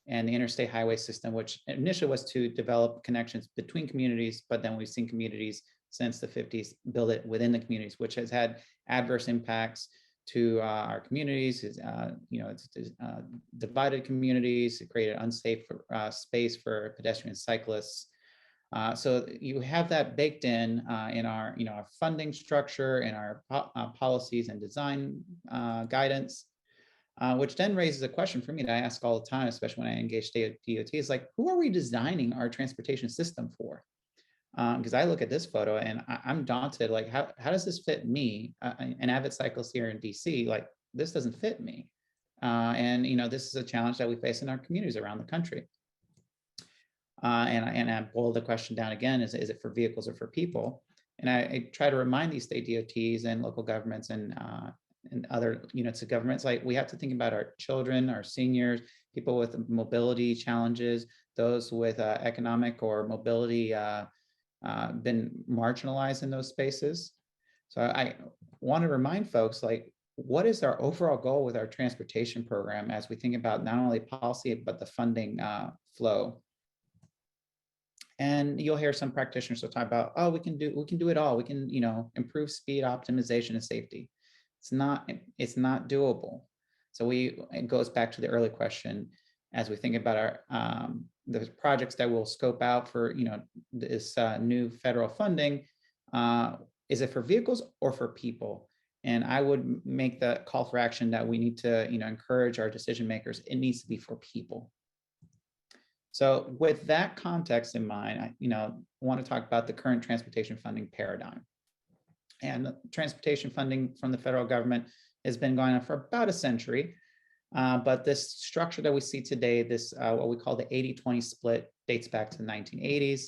and the interstate highway system, which initially was to develop connections between communities, but then we've seen communities since the 50s build it within the communities, which has had adverse impacts to our communities. It's divided communities. It created unsafe space for pedestrians, cyclists. So you have that baked in our our funding structure, in our policies and design guidance, which then raises a question for me that I ask all the time, especially when I engage state DOT, is like, who are we designing our transportation system for? Because I look at this photo and I'm daunted, like, how does this fit me? An avid cyclist here in DC, like, this doesn't fit me. And this is a challenge that we face in our communities around the country. And I boil the question down again, is it for vehicles or for people? And I try to remind these state DOTs and local governments and other units of governments, like, we have to think about our children, our seniors, people with mobility challenges, those with economic or mobility been marginalized in those spaces. So I want to remind folks, like, what is our overall goal with our transportation program as we think about not only policy, but the funding flow? And you'll hear some practitioners will talk about, oh, we can do it all. We can, improve speed, optimization, and safety. It's not doable. So it goes back to the early question, as we think about our the projects that we'll scope out for this new federal funding. Is it for vehicles or for people? And I would make the call for action that we need to encourage our decision makers. It needs to be for people. So with that context in mind, I want to talk about the current transportation funding paradigm. And transportation funding from the federal government has been going on for about a century. But this structure that we see today, this what we call the 80-20 split, dates back to the 1980s,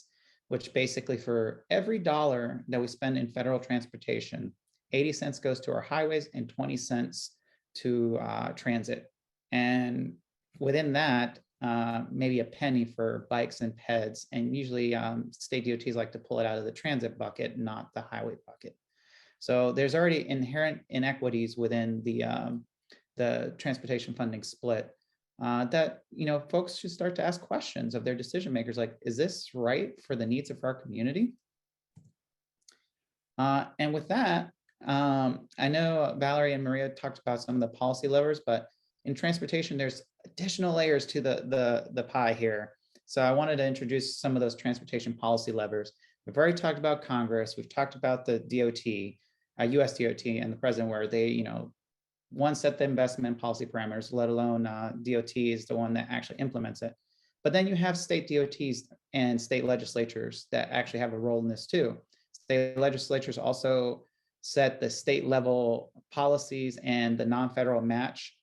which basically for every dollar that we spend in federal transportation, 80 cents goes to our highways and 20 cents to transit. And within that, maybe a penny for bikes and peds. And usually state DOTs like to pull it out of the transit bucket, not the highway bucket. So there's already inherent inequities within the transportation funding split that folks should start to ask questions of their decision makers, like, is this right for the needs of our community? And with that, I know Valerie and Mariia talked about some of the policy levers, but in transportation, there's additional layers to the pie here. So I wanted to introduce some of those transportation policy levers. We've already talked about Congress. We've talked about the DOT, US DOT, and the president, where they, one, set the investment policy parameters, let alone DOT is the one that actually implements it. But then you have state DOTs and state legislatures that actually have a role in this too. State legislatures also set the state level policies and the non-federal match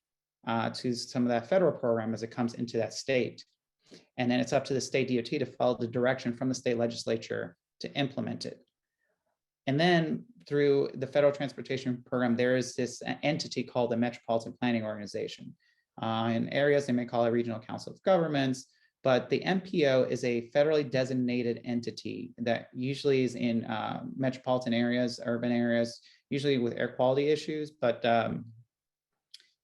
to some of that federal program as it comes into that state. And then it's up to the state DOT to follow the direction from the state legislature to implement it. And then through the federal transportation program, there is this entity called the Metropolitan Planning Organization. In areas, they may call it Regional Council of Governments, but the MPO is a federally designated entity that usually is in metropolitan areas, urban areas, usually with air quality issues, but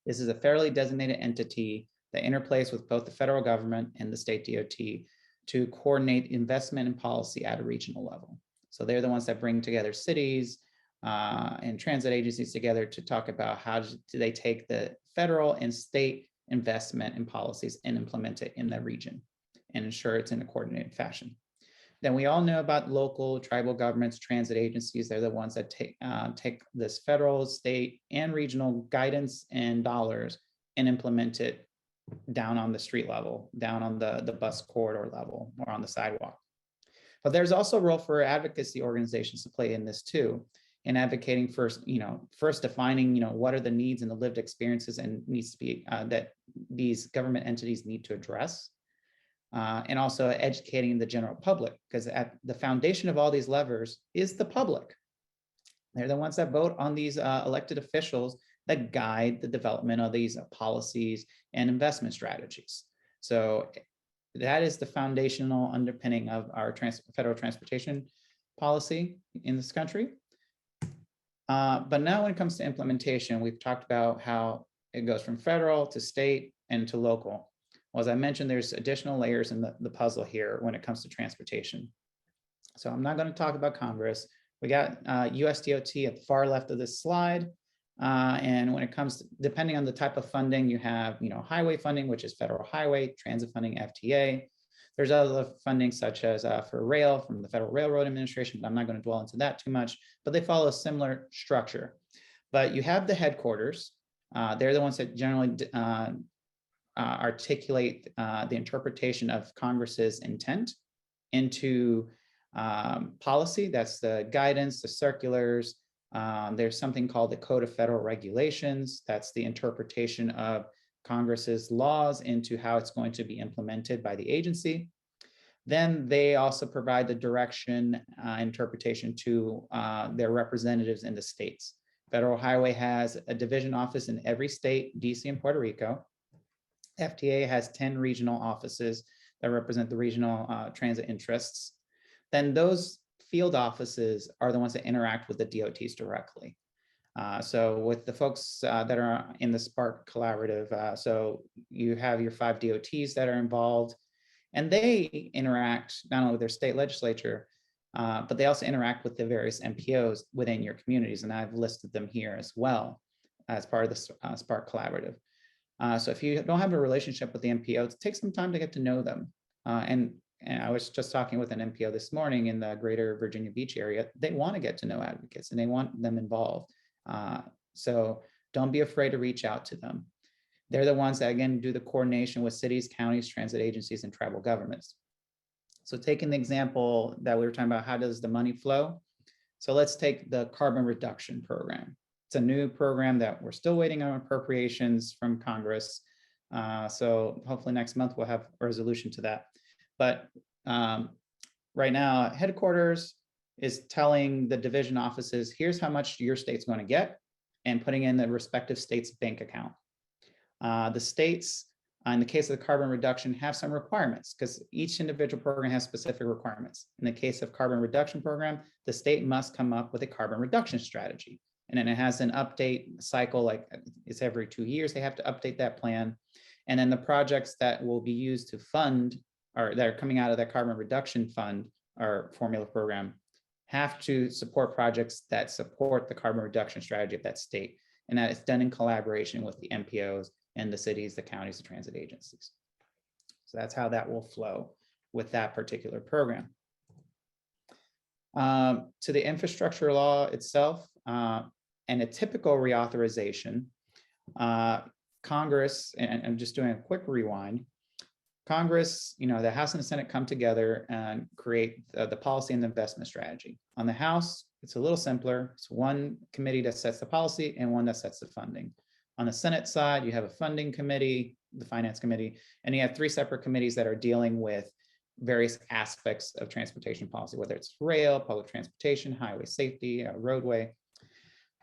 this is a federally designated entity that interplays with both the federal government and the state DOT to coordinate investment and policy at a regional level. So they're the ones that bring together cities and transit agencies together to talk about how do they take the federal and state investment and policies and implement it in that region and ensure it's in a coordinated fashion. Then we all know about local, tribal governments, transit agencies. They're the ones that take this federal, state, and regional guidance and dollars and implement it down on the street level, down on the bus corridor level, or on the sidewalk. But there's also a role for advocacy organizations to play in this too, in advocating first defining, what are the needs and the lived experiences and needs to be that these government entities need to address. And also educating the general public, because at the foundation of all these levers is the public. They're the ones that vote on these elected officials that guide the development of these policies and investment strategies. So that is the foundational underpinning of our federal transportation policy in this country. But now when it comes to implementation, we've talked about how it goes from federal to state and to local. Well, as I mentioned, there's additional layers in the puzzle here when it comes to transportation. So I'm not going to talk about Congress. We got USDOT at the far left of this slide. And when it comes to, depending on the type of funding, you have, highway funding, which is federal highway, transit funding, FTA. There's other funding such as for rail from the Federal Railroad Administration, but I'm not going to dwell into that too much, but they follow a similar structure. But you have the headquarters. They're the ones that generally articulate the interpretation of Congress's intent into policy. That's the guidance, the circulars. There's something called the Code of Federal Regulations. That's the interpretation of Congress's laws into how it's going to be implemented by the agency. Then they also provide the direction interpretation to their representatives in the states. Federal Highway has a division office in every state, DC and Puerto Rico. FTA has 10 regional offices that represent the regional transit interests. Then those field offices are the ones that interact with the DOTs directly. So with the folks that are in the Spark Collaborative, so you have your 5 DOTs that are involved, and they interact not only with their state legislature, but they also interact with the various MPOs within your communities. And I've listed them here as well as part of the Spark Collaborative. So if you don't have a relationship with the MPOs, take some time to get to know them. And I was just talking with an MPO this morning in the greater Virginia Beach area. They want to get to know advocates and they want them involved. So don't be afraid to reach out to them. They're the ones that, again, do the coordination with cities, counties, transit agencies, and tribal governments. So taking the example that we were talking about, how does the money flow? So let's take the carbon reduction program. It's a new program that we're still waiting on appropriations from Congress. So hopefully next month we'll have a resolution to that. But right now, headquarters is telling the division offices, here's how much your state's going to get, and putting in the respective state's bank account. The states, in the case of the carbon reduction, have some requirements because each individual program has specific requirements. In the case of carbon reduction program, the state must come up with a carbon reduction strategy. And then it has an update cycle, like it's every 2 years, they have to update that plan. And then the projects that will be used to fund, or that are coming out of that carbon reduction fund or formula program, have to support projects that support the carbon reduction strategy of that state. And that is done in collaboration with the MPOs and the cities, the counties, the transit agencies. So that's how that will flow with that particular program. To the infrastructure law itself, and a typical reauthorization, Congress, and I'm just doing a quick rewind, Congress, the House and the Senate come together and create the policy and the investment strategy. On the House, it's a little simpler. It's one committee that sets the policy and one that sets the funding. On the Senate side, you have a funding committee, the finance committee, and you have 3 separate committees that are dealing with various aspects of transportation policy, whether it's rail, public transportation, highway safety, roadway.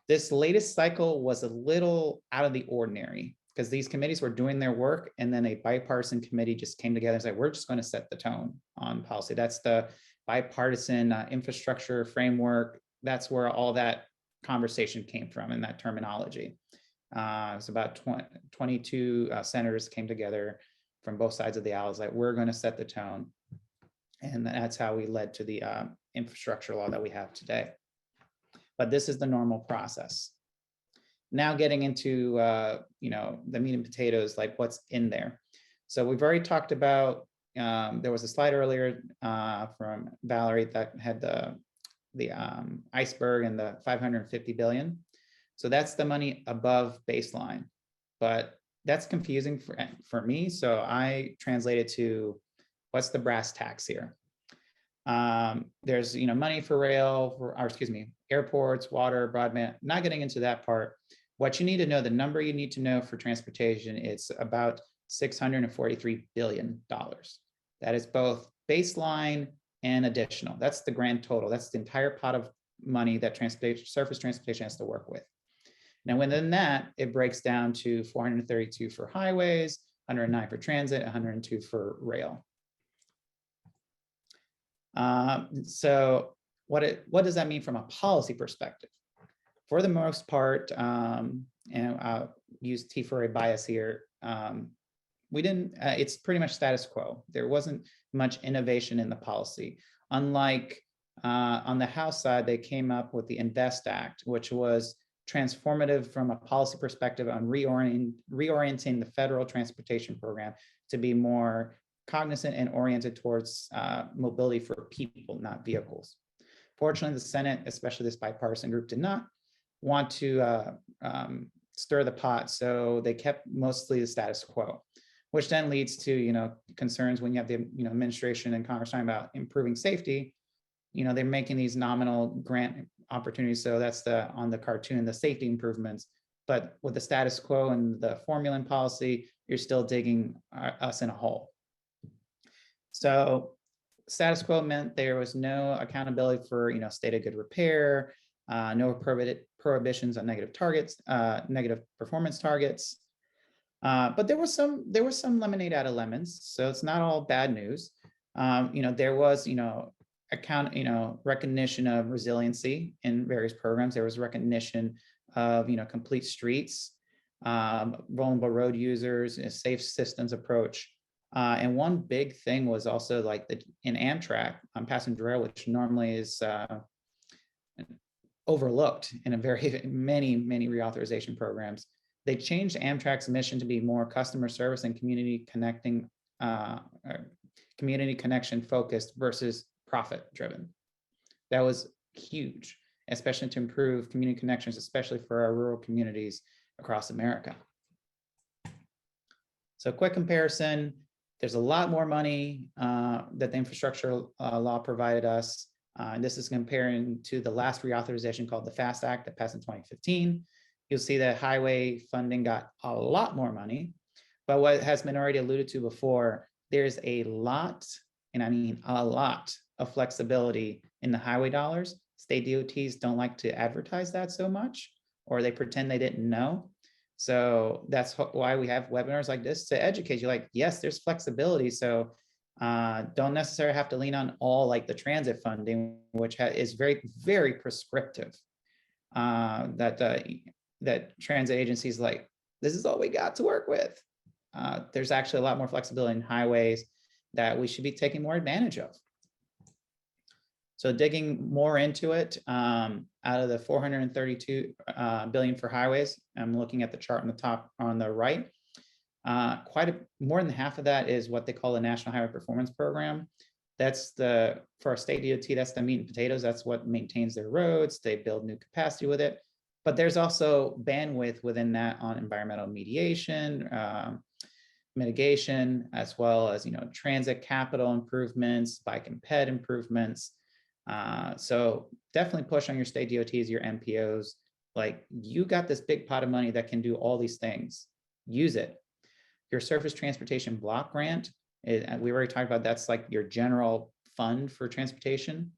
This latest cycle was a little out of the ordinary because these committees were doing their work, and then a bipartisan committee just came together and said, we're just going to set the tone on policy. That's the bipartisan infrastructure framework. That's where all that conversation came from and that terminology. It's about 22 senators came together from both sides of the aisle, like, we're going to set the tone. And that's how we led to the infrastructure law that we have today. But this is the normal process. Now getting into the meat and potatoes, like what's in there. So we've already talked about, there was a slide earlier from Valerie that had the iceberg and the 550 billion. So that's the money above baseline, but that's confusing for me. So I translated to what's the brass tacks here. There's money for rail, airports, water, broadband. Not getting into that part. What you need to know, the number you need to know for transportation, it's about $643 billion. That is both baseline and additional. That's the grand total. That's the entire pot of money that surface transportation has to work with. Now, within that, it breaks down to 432 for highways, 109 for transit, 102 for rail. So what does that mean from a policy perspective? For the most part, and I'll use T4A bias here, it's pretty much status quo. There wasn't much innovation in the policy. Unlike On the House side, they came up with the INVEST Act, which was transformative from a policy perspective on reorienting the federal transportation program to be more cognizant and oriented towards mobility for people, not vehicles. Fortunately, the Senate, especially this bipartisan group, did not want to stir the pot, so they kept mostly the status quo, which then leads to concerns when you have the administration and Congress talking about improving safety. They're making these nominal grant opportunities, so that's on the cartoon, the safety improvements. But with the status quo and the formula and policy, you're still digging us in a hole. So status quo meant there was no accountability for state of good repair, no prohibitions on negative targets, negative performance targets. But there was some lemonade out of lemons, so it's not all bad news. There was recognition of resiliency in various programs. There was recognition of complete streets, vulnerable road users, a safe systems approach. And one big thing was also like in Amtrak on passenger rail, which normally is overlooked in many reauthorization programs. They changed Amtrak's mission to be more customer service and community connection focused versus profit driven. That was huge, especially to improve community connections, especially for our rural communities across America. So quick comparison, there's a lot more money that the infrastructure law provided us. And this is comparing to the last reauthorization called the FAST Act that passed in 2015. You'll see that highway funding got a lot more money, but what has been already alluded to before, there's a lot, and I mean a lot, of flexibility in the highway dollars. State DOTs don't like to advertise that so much, or they pretend they didn't know. So that's why we have webinars like this to educate you, like, yes, there's flexibility. So don't necessarily have to lean on all like the transit funding, which is very prescriptive. That transit agencies like, this is all we got to work with. There's actually a lot more flexibility in highways that we should be taking more advantage of. So digging more into it, out of the $432 billion for highways, I'm looking at the chart on the top on the right. More than half of that is what they call the National Highway Performance Program. That's for a state DOT, that's the meat and potatoes. That's what maintains their roads. They build new capacity with it. But there's also bandwidth within that on environmental mediation, mitigation, as well as transit capital improvements, bike and ped improvements. So definitely push on your state DOTs, your MPOs. Like, you got this big pot of money that can do all these things. Use it. Your surface transportation block grant, we already talked about, that's like your general fund for transportation.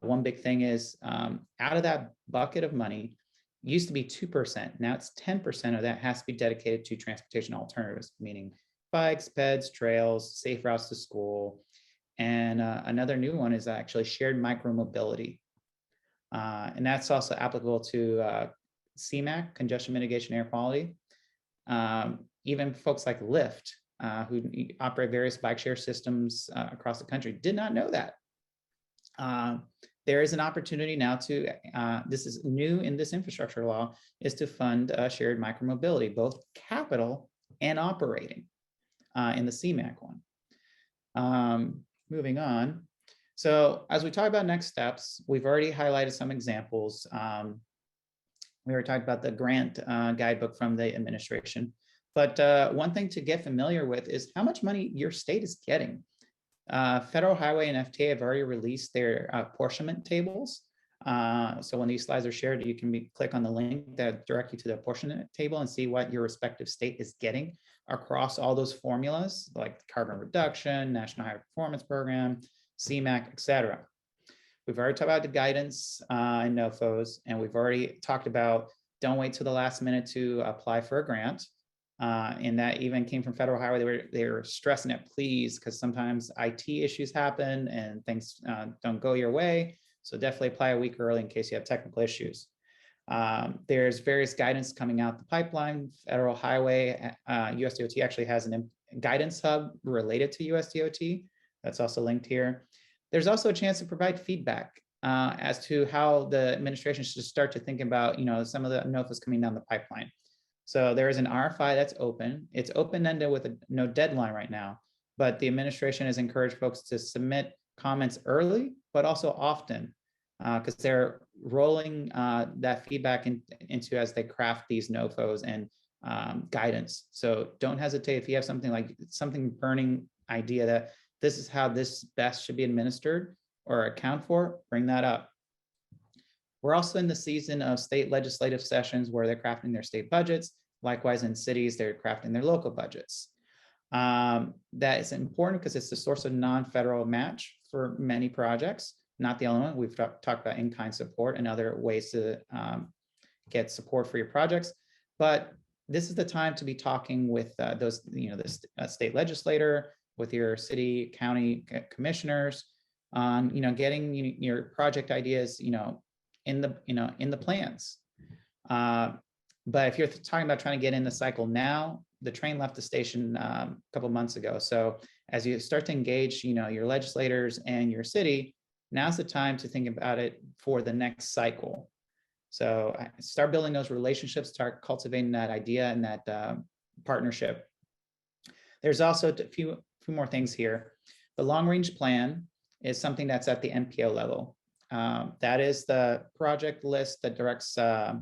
One big thing is out of that bucket of money, used to be 2%. Now it's 10% of that has to be dedicated to transportation alternatives, meaning bikes, peds, trails, safe routes to school. And another new one is actually shared micromobility. And that's also applicable to CMAQ, congestion mitigation air quality. Even folks like Lyft, who operate various bike share systems across the country, did not know that. There is an opportunity now to, this is new in this infrastructure law, is to fund shared micromobility, both capital and operating in the CMAQ one. Moving on. So as we talk about next steps, we've already highlighted some examples. We already talked about the grant guidebook from the administration. But one thing to get familiar with is how much money your state is getting. Federal Highway and FTA have already released their apportionment tables. So when these slides are shared, you can click on the link that direct you to the apportionment table and see what your respective state is getting across all those formulas, like carbon reduction, National Highway Performance Program, CMAQ, et cetera. We've already talked about the guidance and NOFOs, and we've already talked about don't wait till the last minute to apply for a grant. And that even came from Federal Highway. They were stressing it, please, because sometimes IT issues happen and things don't go your way. So definitely apply a week early in case you have technical issues. There's various guidance coming out the pipeline. Federal Highway, USDOT actually has a guidance hub related to USDOT. That's also linked here. There's also a chance to provide feedback as to how the administration should start to think about, some of the NOFAs coming down the pipeline. So there is an RFI that's open. It's open-ended with no deadline right now, but the administration has encouraged folks to submit comments early, but also often, because they're rolling that feedback into as they craft these NOFOs and guidance. So don't hesitate if you have something burning idea that this is how this best should be administered or account for, bring that up. We're also in the season of state legislative sessions where they're crafting their state budgets. Likewise, in cities, they're crafting their local budgets. That is important because it's the source of non-federal match for many projects, not the only one. We've talked about in-kind support and other ways to get support for your projects. But this is the time to be talking with those, the state legislator, with your city, county commissioners on, getting your project ideas, in the plans. But if you're talking about trying to get in the cycle now, the train left the station a couple months ago. So as you start to engage, your legislators and your city, now's the time to think about it for the next cycle. So start building those relationships, start cultivating that idea and that partnership. There's also a few more things here. The long range plan is something that's at the MPO level. That is the project list that directs the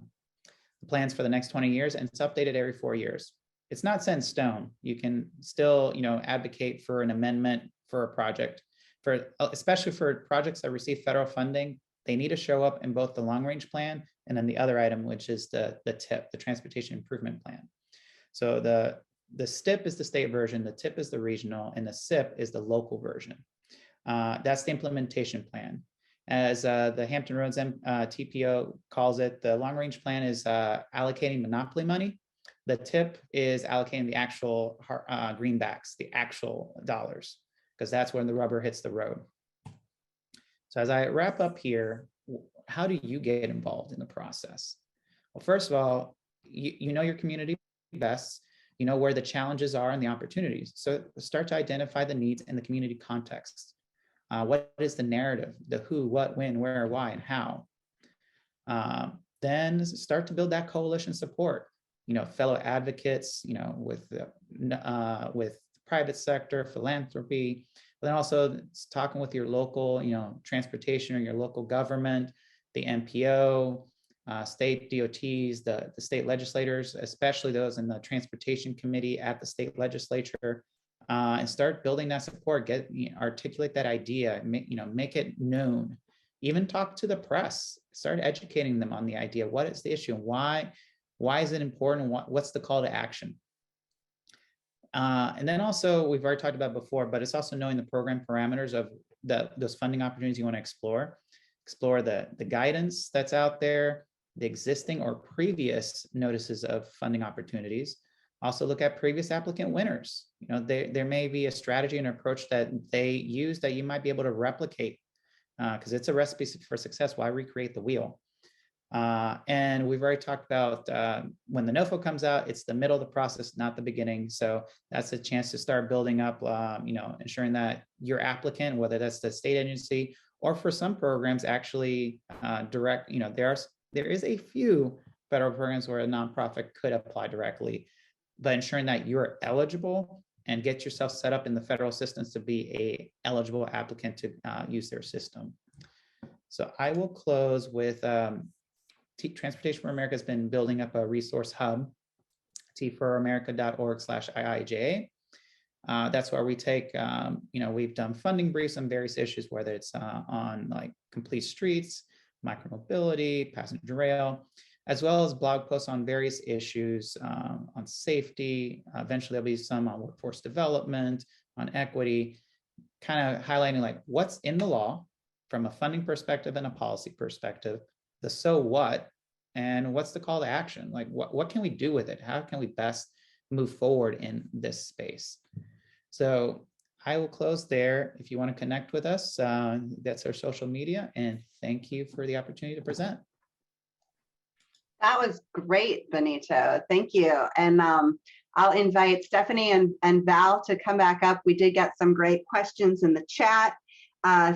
plans for the next 20 years, and it's updated every 4 years. It's not set in stone. You can still, advocate for an amendment for a project, especially for projects that receive federal funding. They need to show up in both the long range plan and then the other item, which is the TIP, the Transportation Improvement Plan. So the STIP is the state version, the TIP is the regional, and the SIP is the local version. That's the implementation plan. As the Hampton Roads TPO calls it, the long range plan is allocating monopoly money. The TIP is allocating the actual greenbacks, the actual dollars, because that's when the rubber hits the road. So as I wrap up here, how do you get involved in the process? Well, first of all, you know your community best. You know where the challenges are and the opportunities. So start to identify the needs in the community context. What is the narrative, the who, what, when, where, why, and how? Then start to build that coalition support. Fellow advocates, with private sector, philanthropy, but then also talking with your local, transportation or your local government, the MPO, state DOTs, the state legislators, especially those in the transportation committee at the state legislature, and start building that support. Articulate that idea, make it known. Even talk to the press. Start educating them on the idea. What is the issue? Why is it important? What's the call to action? And then also, we've already talked about before, but it's also knowing the program parameters of those funding opportunities you want to explore. Explore the guidance that's out there, the existing or previous notices of funding opportunities. Also look at previous applicant winners. There may be a strategy and approach that they use that you might be able to replicate, because it's a recipe for success. Why recreate the wheel? And we've already talked about when the NOFO comes out, it's the middle of the process, not the beginning. So that's a chance to start building up, ensuring that your applicant, whether that's the state agency or for some programs actually direct, there is a few federal programs where a nonprofit could apply directly, but ensuring that you're eligible and get yourself set up in the federal systems to be a eligible applicant to use their system. So I will close with Transportation for America has been building up a resource hub, t4america.org/IIJA. That's where we take, we've done funding briefs on various issues, whether it's on like complete streets, micromobility, passenger rail, as well as blog posts on various issues on safety. Eventually there'll be some on workforce development, on equity, kind of highlighting like what's in the law from a funding perspective and a policy perspective, the so what, and what's the call to action? Like what can we do with it? How can we best move forward in this space? So I will close there. If you want to connect with us, that's our social media, and thank you for the opportunity to present. That was great, Benito. Thank you. And I'll invite Stephanie and Val to come back up. We did get some great questions in the chat.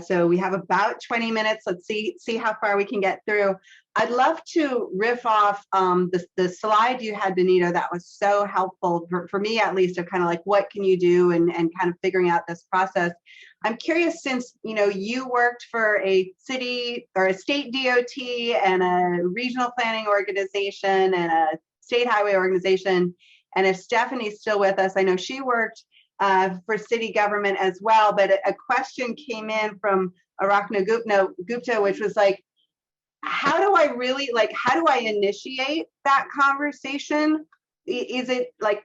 So we have about 20 minutes. Let's see how far we can get through. I'd love to riff off the slide you had, Benito, that was so helpful for me, at least, of kind of like, what can you do and kind of figuring out this process. I'm curious, since you worked for a city or a state DOT and a regional planning organization and a state highway organization, and if Stephanie's still with us, I know she worked for city government as well, but a question came in from Arakna Gupta, which was like, how do I initiate that conversation? Is it like,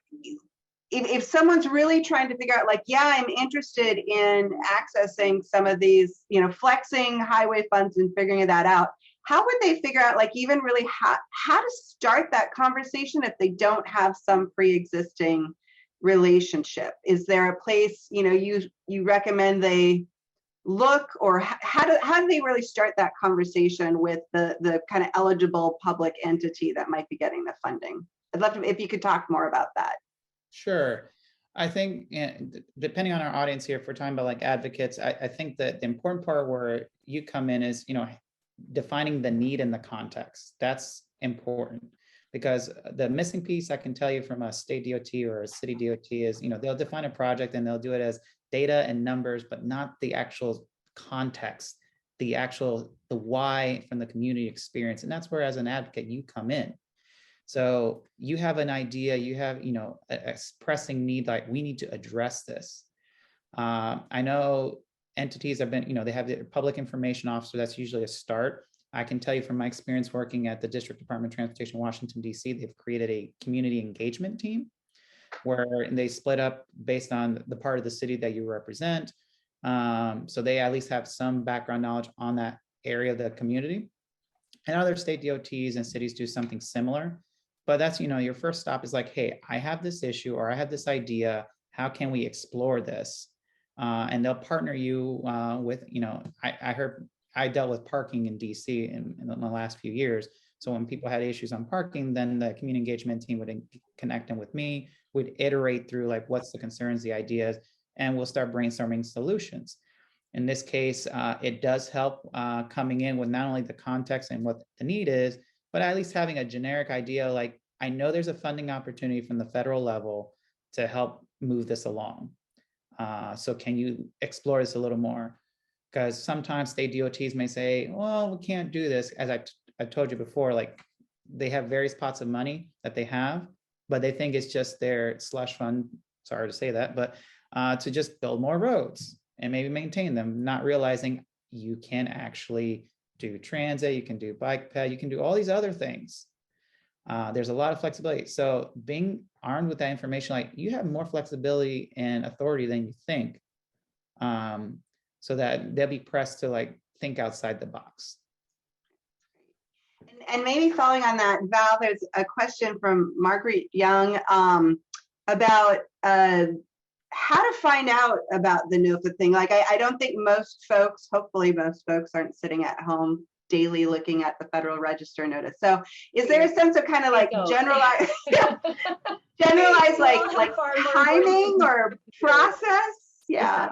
if someone's really trying to figure out, like, yeah, I'm interested in accessing some of these, flexing highway funds and figuring that out, how would they figure out, like, even really how to start that conversation if they don't have some pre-existing relationship? Is there a place you recommend they look, or how do they really start that conversation with the kind of eligible public entity that might be getting the funding? I'd love to, if you could talk more about that. Sure. I think, depending on our audience here, if we're talking about like advocates, I think that the important part where you come in is, defining the need and the context. That's important, because the missing piece, I can tell you from a state DOT or a city DOT is, they'll define a project and they'll do it as data and numbers, but not the actual context, the why from the community experience. And that's where, as an advocate, you come in. So you have an idea, you have, a pressing need, like, we need to address this. I know entities have been, they have the public information officer. That's usually a start. I can tell you from my experience working at the District Department of Transportation, Washington, D.C., they've created a community engagement team where they split up based on the part of the city that you represent. So they at least have some background knowledge on that area of the community. And other state DOTs and cities do something similar. But that's, your first stop is like, hey, I have this issue or I have this idea. How can we explore this? And they'll partner you with, I dealt with parking in DC in the last few years. So when people had issues on parking, then the community engagement team would connect them with me, would iterate through like, what's the concerns, the ideas, and we'll start brainstorming solutions. In this case, it does help coming in with not only the context and what the need is, but at least having a generic idea, like, I know there's a funding opportunity from the federal level to help move this along. So can you explore this a little more? Because sometimes state DOTs may say, well, we can't do this. As I've told you before, like, they have various pots of money that they have, but they think it's just their slush fund, sorry to say that, but to just build more roads and maybe maintain them, not realizing you can actually do transit, you can do bike ped, you can do all these other things. There's a lot of flexibility. So being armed with that information, like, you have more flexibility and authority than you think, so that they'll be pressed to like think outside the box. And maybe following on that, Val, there's a question from Margaret Young about how to find out about the NOFA thing. Like, I don't think most folks, hopefully most folks, aren't sitting at home daily looking at the Federal Register notice. So is there a sense of kind of like generalized like timing or process? Yeah.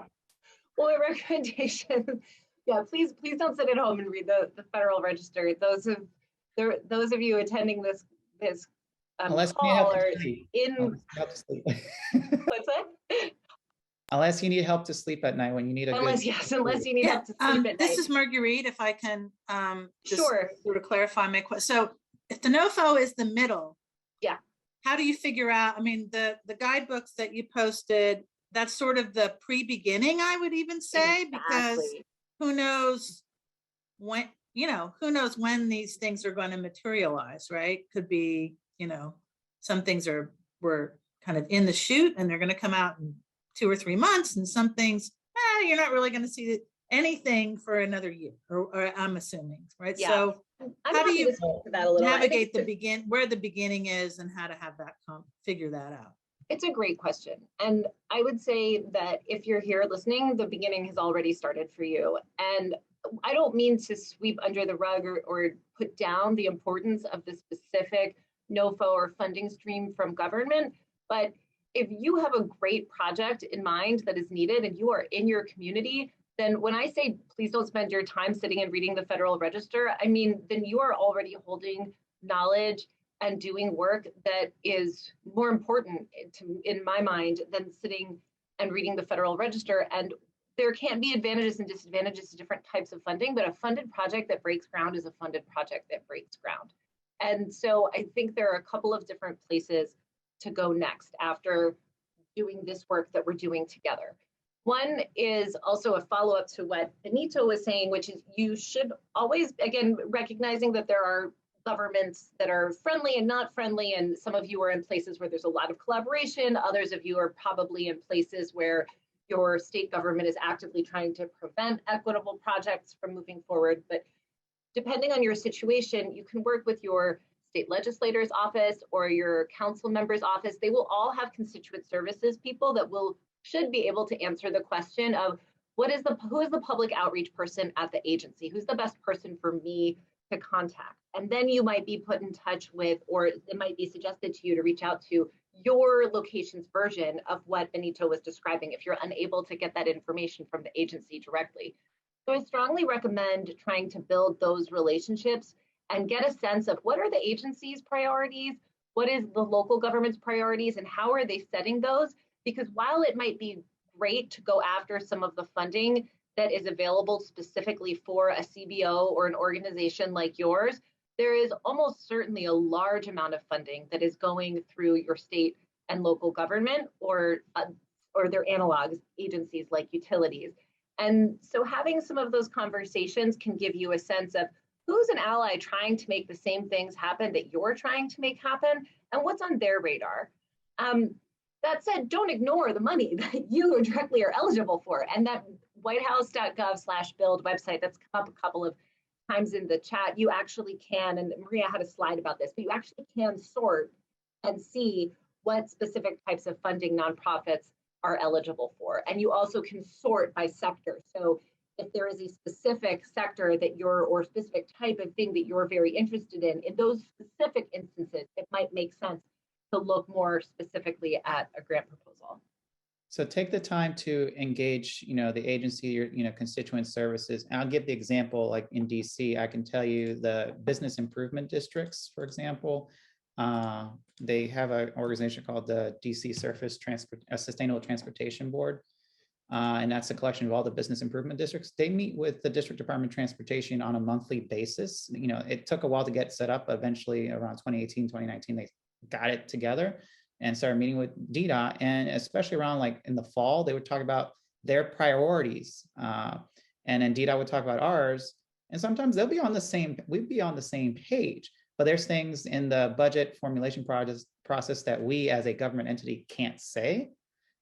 Well, a recommendation, yeah, please don't sit at home and read the Federal Register. Those of you attending this call are in. What's that? Unless you need help to sleep at night when you need unless you need help to sleep at night. This is Marguerite, if I can just sure. sort of clarify my question. So if the NOFO is the middle, yeah, how do you figure out, I mean, the guidebooks that you posted, that's sort of the pre-beginning, I would even say, exactly. Because who knows when these things are going to materialize, right? Could be, some things were kind of in the chute and they're going to come out in 2 or 3 months, and some things, you're not really going to see anything for another year, or I'm assuming, right? Yeah. So I'm how do you navigate where the beginning is and how to have that figure that out? It's a great question. And I would say that if you're here listening, the beginning has already started for you. And I don't mean to sweep under the rug or put down the importance of the specific NOFO or funding stream from government, but if you have a great project in mind that is needed and you are in your community, then when I say please don't spend your time sitting and reading the Federal Register, I mean, then you are already holding knowledge and doing work that is more important in my mind than sitting and reading the Federal Register. And there can be advantages and disadvantages to different types of funding, but a funded project that breaks ground is a funded project that breaks ground. And so I think there are a couple of different places to go next after doing this work that we're doing together. One is also a follow-up to what Benito was saying, which is you should always, again, recognizing that there are governments that are friendly and not friendly, and some of you are in places where there's a lot of collaboration, others of you are probably in places where your state government is actively trying to prevent equitable projects from moving forward. But depending on your situation, you can work with your state legislator's office or your council member's office. They will all have constituent services people that should be able to answer the question of who is the public outreach person at the agency? Who's the best person for me to contact? And then you might be put in touch with, or it might be suggested to you to reach out to your location's version of what Benito was describing if you're unable to get that information from the agency directly. So I strongly recommend trying to build those relationships and get a sense of what are the agency's priorities, what is the local government's priorities, and how are they setting those? Because while it might be great to go after some of the funding that is available specifically for a CBO or an organization like yours, there is almost certainly a large amount of funding that is going through your state and local government or their analogs, agencies like utilities. And so having some of those conversations can give you a sense of who's an ally trying to make the same things happen that you're trying to make happen and what's on their radar. That said, don't ignore the money that you directly are eligible for. And that whitehouse.gov/build website that's come up a couple of times in the chat, you actually can, and Mariia had a slide about this, but you actually can sort and see what specific types of funding nonprofits are eligible for. And you also can sort by sector. So if there is a specific sector that or specific type of thing that you're very interested in those specific instances, it might make sense to look more specifically at a grant proposal. So take the time to engage, the agency, your, constituent services. And I'll give the example, like in DC, I can tell you the business improvement districts, for example, they have an organization called the DC Sustainable Transportation Board. And that's a collection of all the business improvement districts. They meet with the District Department of Transportation on a monthly basis. It took a while to get set up. Eventually, around 2018, 2019, they got it together and started meeting with DDOT. And especially around like in the fall, they would talk about their priorities. And then DDOT would talk about ours. And sometimes we'd be on the same page, but there's things in the budget formulation process that we as a government entity can't say.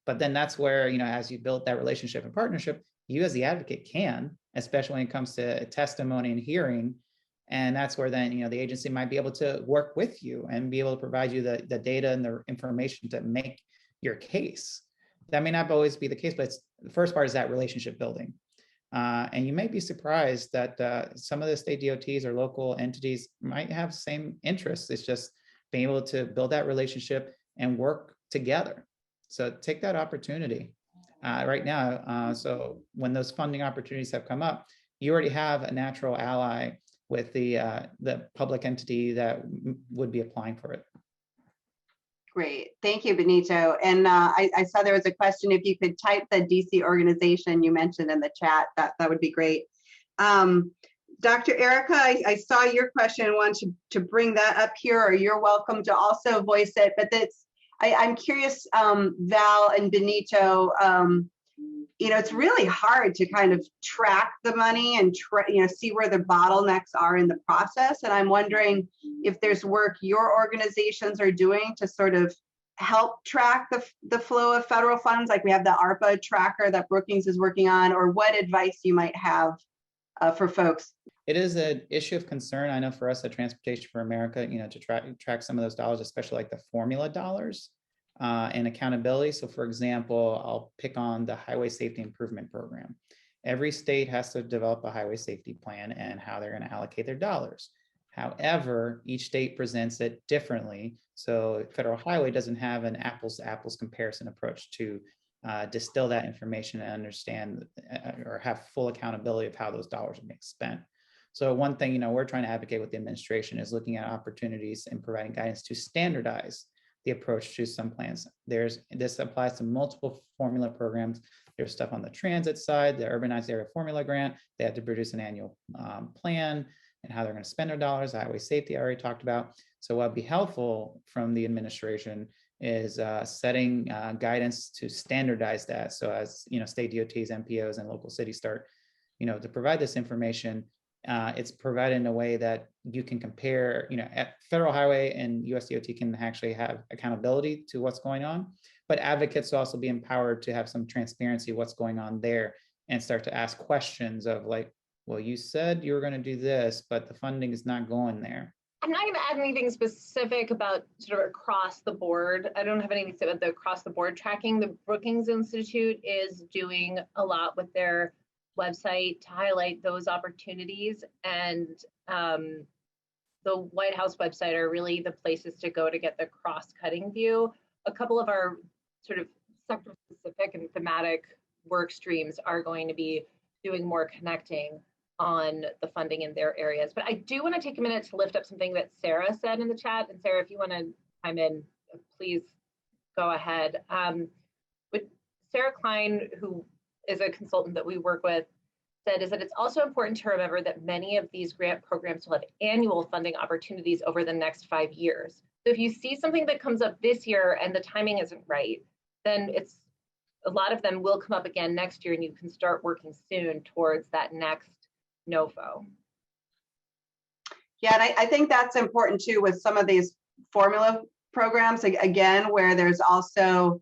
But then that's where, as you build that relationship and partnership, you as the advocate can, especially when it comes to testimony and hearing. And that's where then, the agency might be able to work with you and be able to provide you the data and the information to make your case. That may not always be the case, but the first part is that relationship building. And you may be surprised that some of the state DOTs or local entities might have the same interests. It's just being able to build that relationship and work together. So take that opportunity right now. So when those funding opportunities have come up, you already have a natural ally with the public entity that would be applying for it. Great, thank you, Benito. And I saw there was a question, if you could type the DC organization you mentioned in the chat, that would be great. Dr. Erica, I saw your question and wanted to bring that up here, or you're welcome to also voice it, but I'm curious, Val and Benito, it's really hard to kind of track the money and see where the bottlenecks are in the process. And I'm wondering if there's work your organizations are doing to sort of help track the flow of federal funds, like we have the ARPA tracker that Brookings is working on, or what advice you might have for folks. It is an issue of concern, I know, for us at Transportation for America, to track some of those dollars, especially like the formula dollars. And accountability. So for example, I'll pick on the Highway Safety Improvement Program. Every state has to develop a highway safety plan and how they're going to allocate their dollars. However, each state presents it differently. So Federal Highway doesn't have an apples to apples comparison approach to distill that information and understand or have full accountability of how those dollars are being spent. So one thing, we're trying to advocate with the administration is looking at opportunities and providing guidance to standardize the approach to some plans. This applies to multiple formula programs. There's stuff on the transit side, the urbanized area formula grant. They have to produce an annual plan and how they're going to spend their dollars. Highway safety I already talked about. So what would be helpful from the administration is setting guidance to standardize that. So as state DOTs, MPOs, and local cities start, to provide this information, it's provided in a way that you can compare, at Federal Highway and USDOT can actually have accountability to what's going on, but advocates will also be empowered to have some transparency of what's going on there and start to ask questions of like, well, you said you were going to do this, but the funding is not going there. I'm not going to add anything specific about sort of across the board. I don't have anything to say about the across the board tracking. The Brookings Institute is doing a lot with their website to highlight those opportunities, and the White House website are really the places to go to get the cross-cutting view. A couple of our sort of sector-specific and thematic work streams are going to be doing more connecting on the funding in their areas. But I do want to take a minute to lift up something that Sarah said in the chat. And Sarah, if you want to chime in, please go ahead. But Sarah Klein, who is a consultant that we work with, said is that it's also important to remember that many of these grant programs will have annual funding opportunities over the next 5 years. So if you see something that comes up this year and the timing isn't right, then a lot of them will come up again next year, and you can start working soon towards that next NOFO. Yeah, and I think that's important too with some of these formula programs, again, where there's also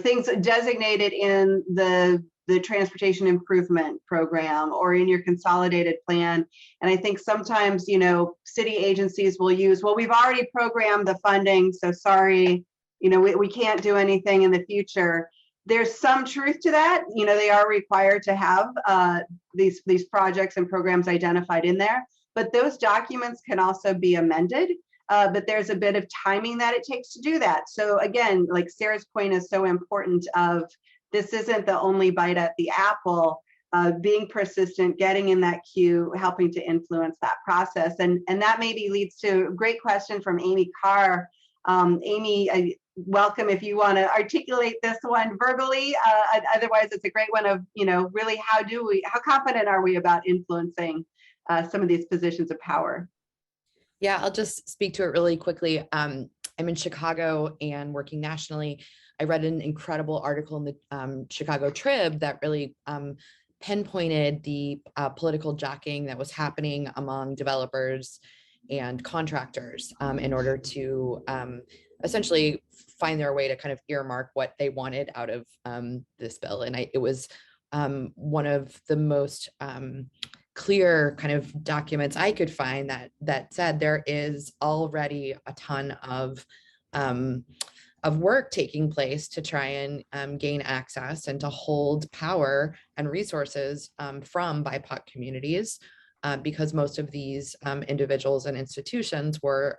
things designated in the transportation improvement program or in your consolidated plan. And I think sometimes, city agencies will use, well, we've already programmed the funding, so sorry, we can't do anything in the future. There's some truth to that. They are required to have these projects and programs identified in there, but those documents can also be amended. But there's a bit of timing that it takes to do that. So again, like Sarah's point is so important of this isn't the only bite at the apple, being persistent, getting in that queue, helping to influence that process. And that maybe leads to a great question from Amy Carr. Amy, welcome if you want to articulate this one verbally. Otherwise, it's a great one of, really how confident are we about influencing some of these positions of power? Yeah, I'll just speak to it really quickly. I'm in Chicago and working nationally. I read an incredible article in the Chicago Trib that really pinpointed the political jockeying that was happening among developers and contractors in order to essentially find their way to kind of earmark what they wanted out of this bill. And it was one of the most clear kind of documents I could find that said there is already a ton of work taking place to try and gain access and to hold power and resources from BIPOC communities, because most of these individuals and institutions were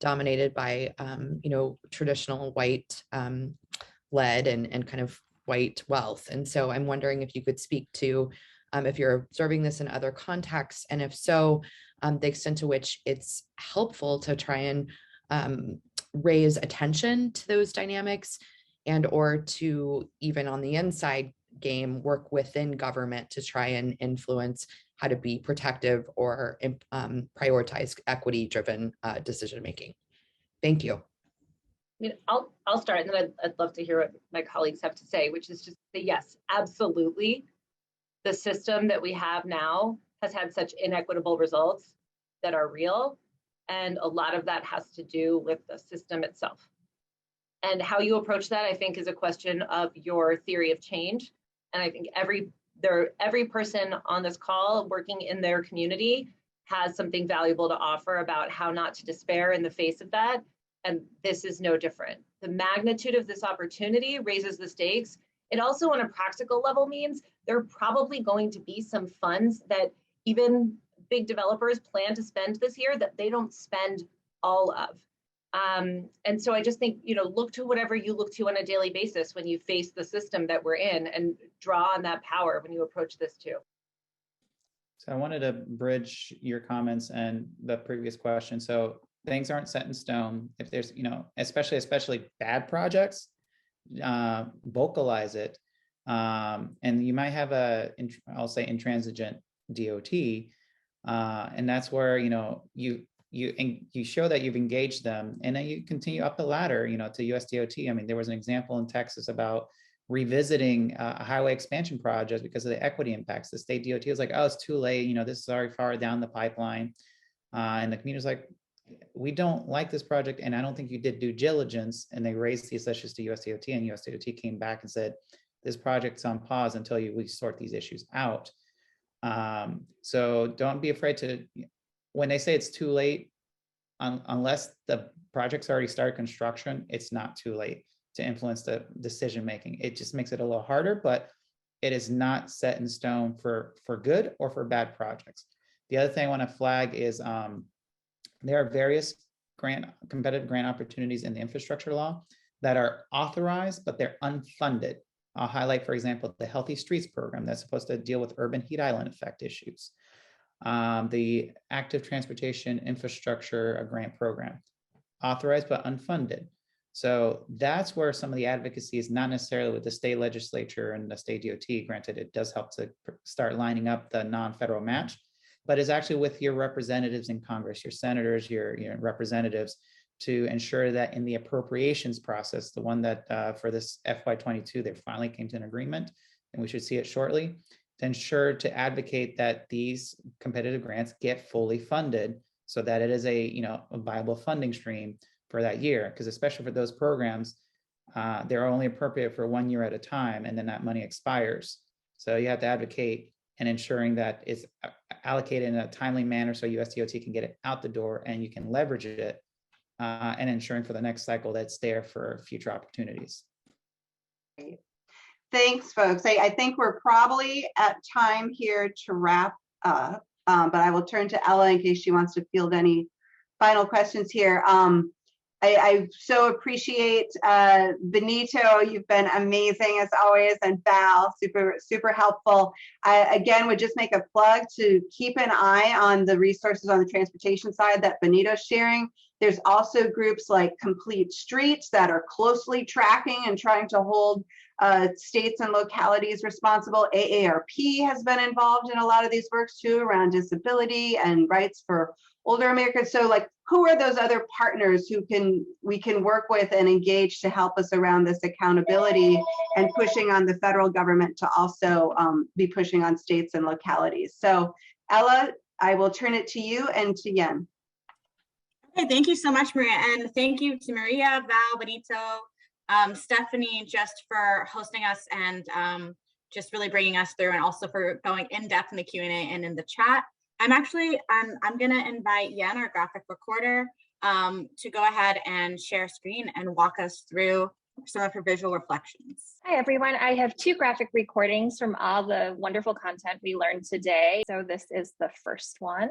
dominated by traditional white led and kind of white wealth. And so I'm wondering if you could speak to if you're observing this in other contexts, and if so, the extent to which it's helpful to try and raise attention to those dynamics, and or to even on the inside game work within government to try and influence how to be protective or prioritize equity-driven decision making. Thank you. I mean, I'll start, and then I'd love to hear what my colleagues have to say, which is just that yes, absolutely. The system that we have now has had such inequitable results that are real. And a lot of that has to do with the system itself. And how you approach that, I think, is a question of your theory of change. And I think every person on this call working in their community has something valuable to offer about how not to despair in the face of that. And this is no different. The magnitude of this opportunity raises the stakes. It also, on a practical level, means there are probably going to be some funds that even big developers plan to spend this year that they don't spend all of. And so I just think, look to whatever you look to on a daily basis when you face the system that we're in, and draw on that power when you approach this too. So I wanted to bridge your comments and the previous question. So things aren't set in stone. If there's, especially bad projects, vocalize it. And you might have I'll say intransigent DOT. And that's where, you show that you've engaged them, and then you continue up the ladder, to USDOT. I mean, there was an example in Texas about revisiting a highway expansion project because of the equity impacts. The state DOT was like, oh, it's too late. This is already far down the pipeline. And the community's like, we don't like this project, and I don't think you did due diligence. And they raised these issues to USDOT, and USDOT came back and said, this project's on pause until we sort these issues out. So don't be afraid to, when they say it's too late, unless the project's already started construction, it's not too late to influence the decision making. It just makes it a little harder, but it is not set in stone for good or for bad projects. The other thing I want to flag is there are various competitive grant opportunities in the infrastructure law that are authorized, but they're unfunded. I'll highlight, for example, the Healthy Streets program that's supposed to deal with urban heat island effect issues. The Active Transportation Infrastructure Grant Program, authorized but unfunded. So that's where some of the advocacy is not necessarily with the state legislature and the state DOT. Granted, it does help to start lining up the non-federal match, but is actually with your representatives in Congress, your senators, your representatives, to ensure that in the appropriations process, the one that for this FY22, they finally came to an agreement, and we should see it shortly, to ensure to advocate that these competitive grants get fully funded so that it is a viable funding stream for that year. Because especially for those programs, they're only appropriate for 1 year at a time, and then that money expires. So you have to advocate and ensuring that it's allocated in a timely manner so USDOT can get it out the door and you can leverage it, and ensuring for the next cycle that's there for future opportunities. Thanks, folks. I think we're probably at time here to wrap up, but I will turn to Ella in case she wants to field any final questions here. I so appreciate Benito. You've been amazing as always, and Val, super helpful. I again would just make a plug to keep an eye on the resources on the transportation side that Benito's sharing. There's also groups like Complete Streets that are closely tracking and trying to hold states and localities responsible. AARP has been involved in a lot of these works too, around disability and rights for older Americans. So who are those other partners who we can work with and engage to help us around this accountability and pushing on the federal government to also be pushing on states and localities? So Ella, I will turn it to you and to Yen. Okay, thank you so much, Maria. And thank you to Mariia, Val, Benito, Stephanie, just for hosting us and just really bringing us through, and also for going in depth in the Q&A and in the chat. I'm going to invite Yen, our graphic recorder, to go ahead and share screen and walk us through some of her visual reflections. Hi, everyone. I have 2 graphic recordings from all the wonderful content we learned today. So this is the first one.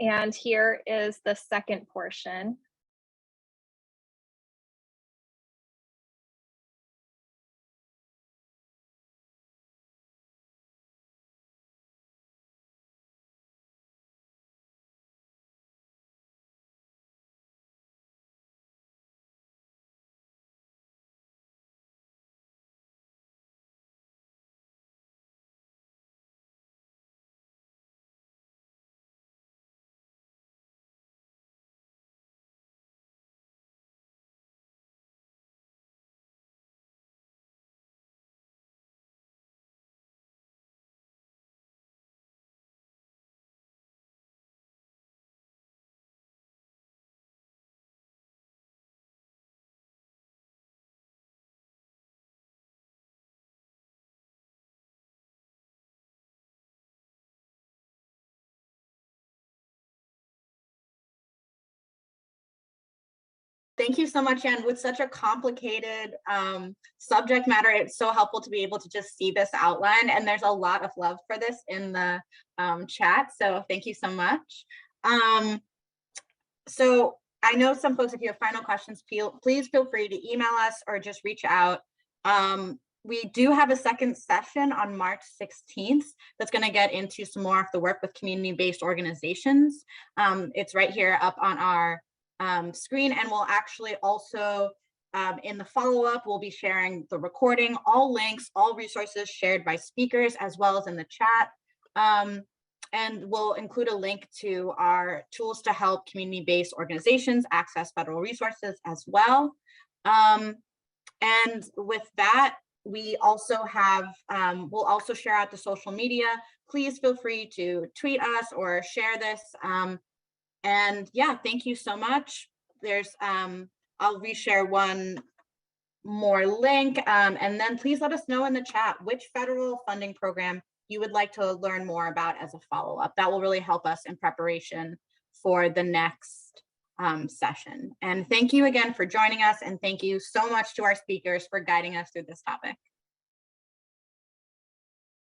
And here is the second portion. Thank you so much, Jen. With such a complicated subject matter, it's so helpful to be able to just see this outline, and there's a lot of love for this in the chat, so thank you so much. So I know some folks, if you have final questions, please feel free to email us or just reach out. We do have a second session on March 16th that's going to get into some more of the work with community-based organizations. It's right here up on our screen, and we'll actually also in the follow-up we'll be sharing the recording, all links, all resources shared by speakers, as well as in the chat, and we'll include a link to our tools to help community-based organizations access federal resources as well. And with that, we also have we'll also share out the social media. Please feel free to tweet us or share this. And yeah, thank you so much. There's I'll reshare one more link, and then please let us know in the chat which federal funding program you would like to learn more about as a follow-up. That will really help us in preparation for the next session. And thank you again for joining us, and thank you so much to our speakers for guiding us through this topic.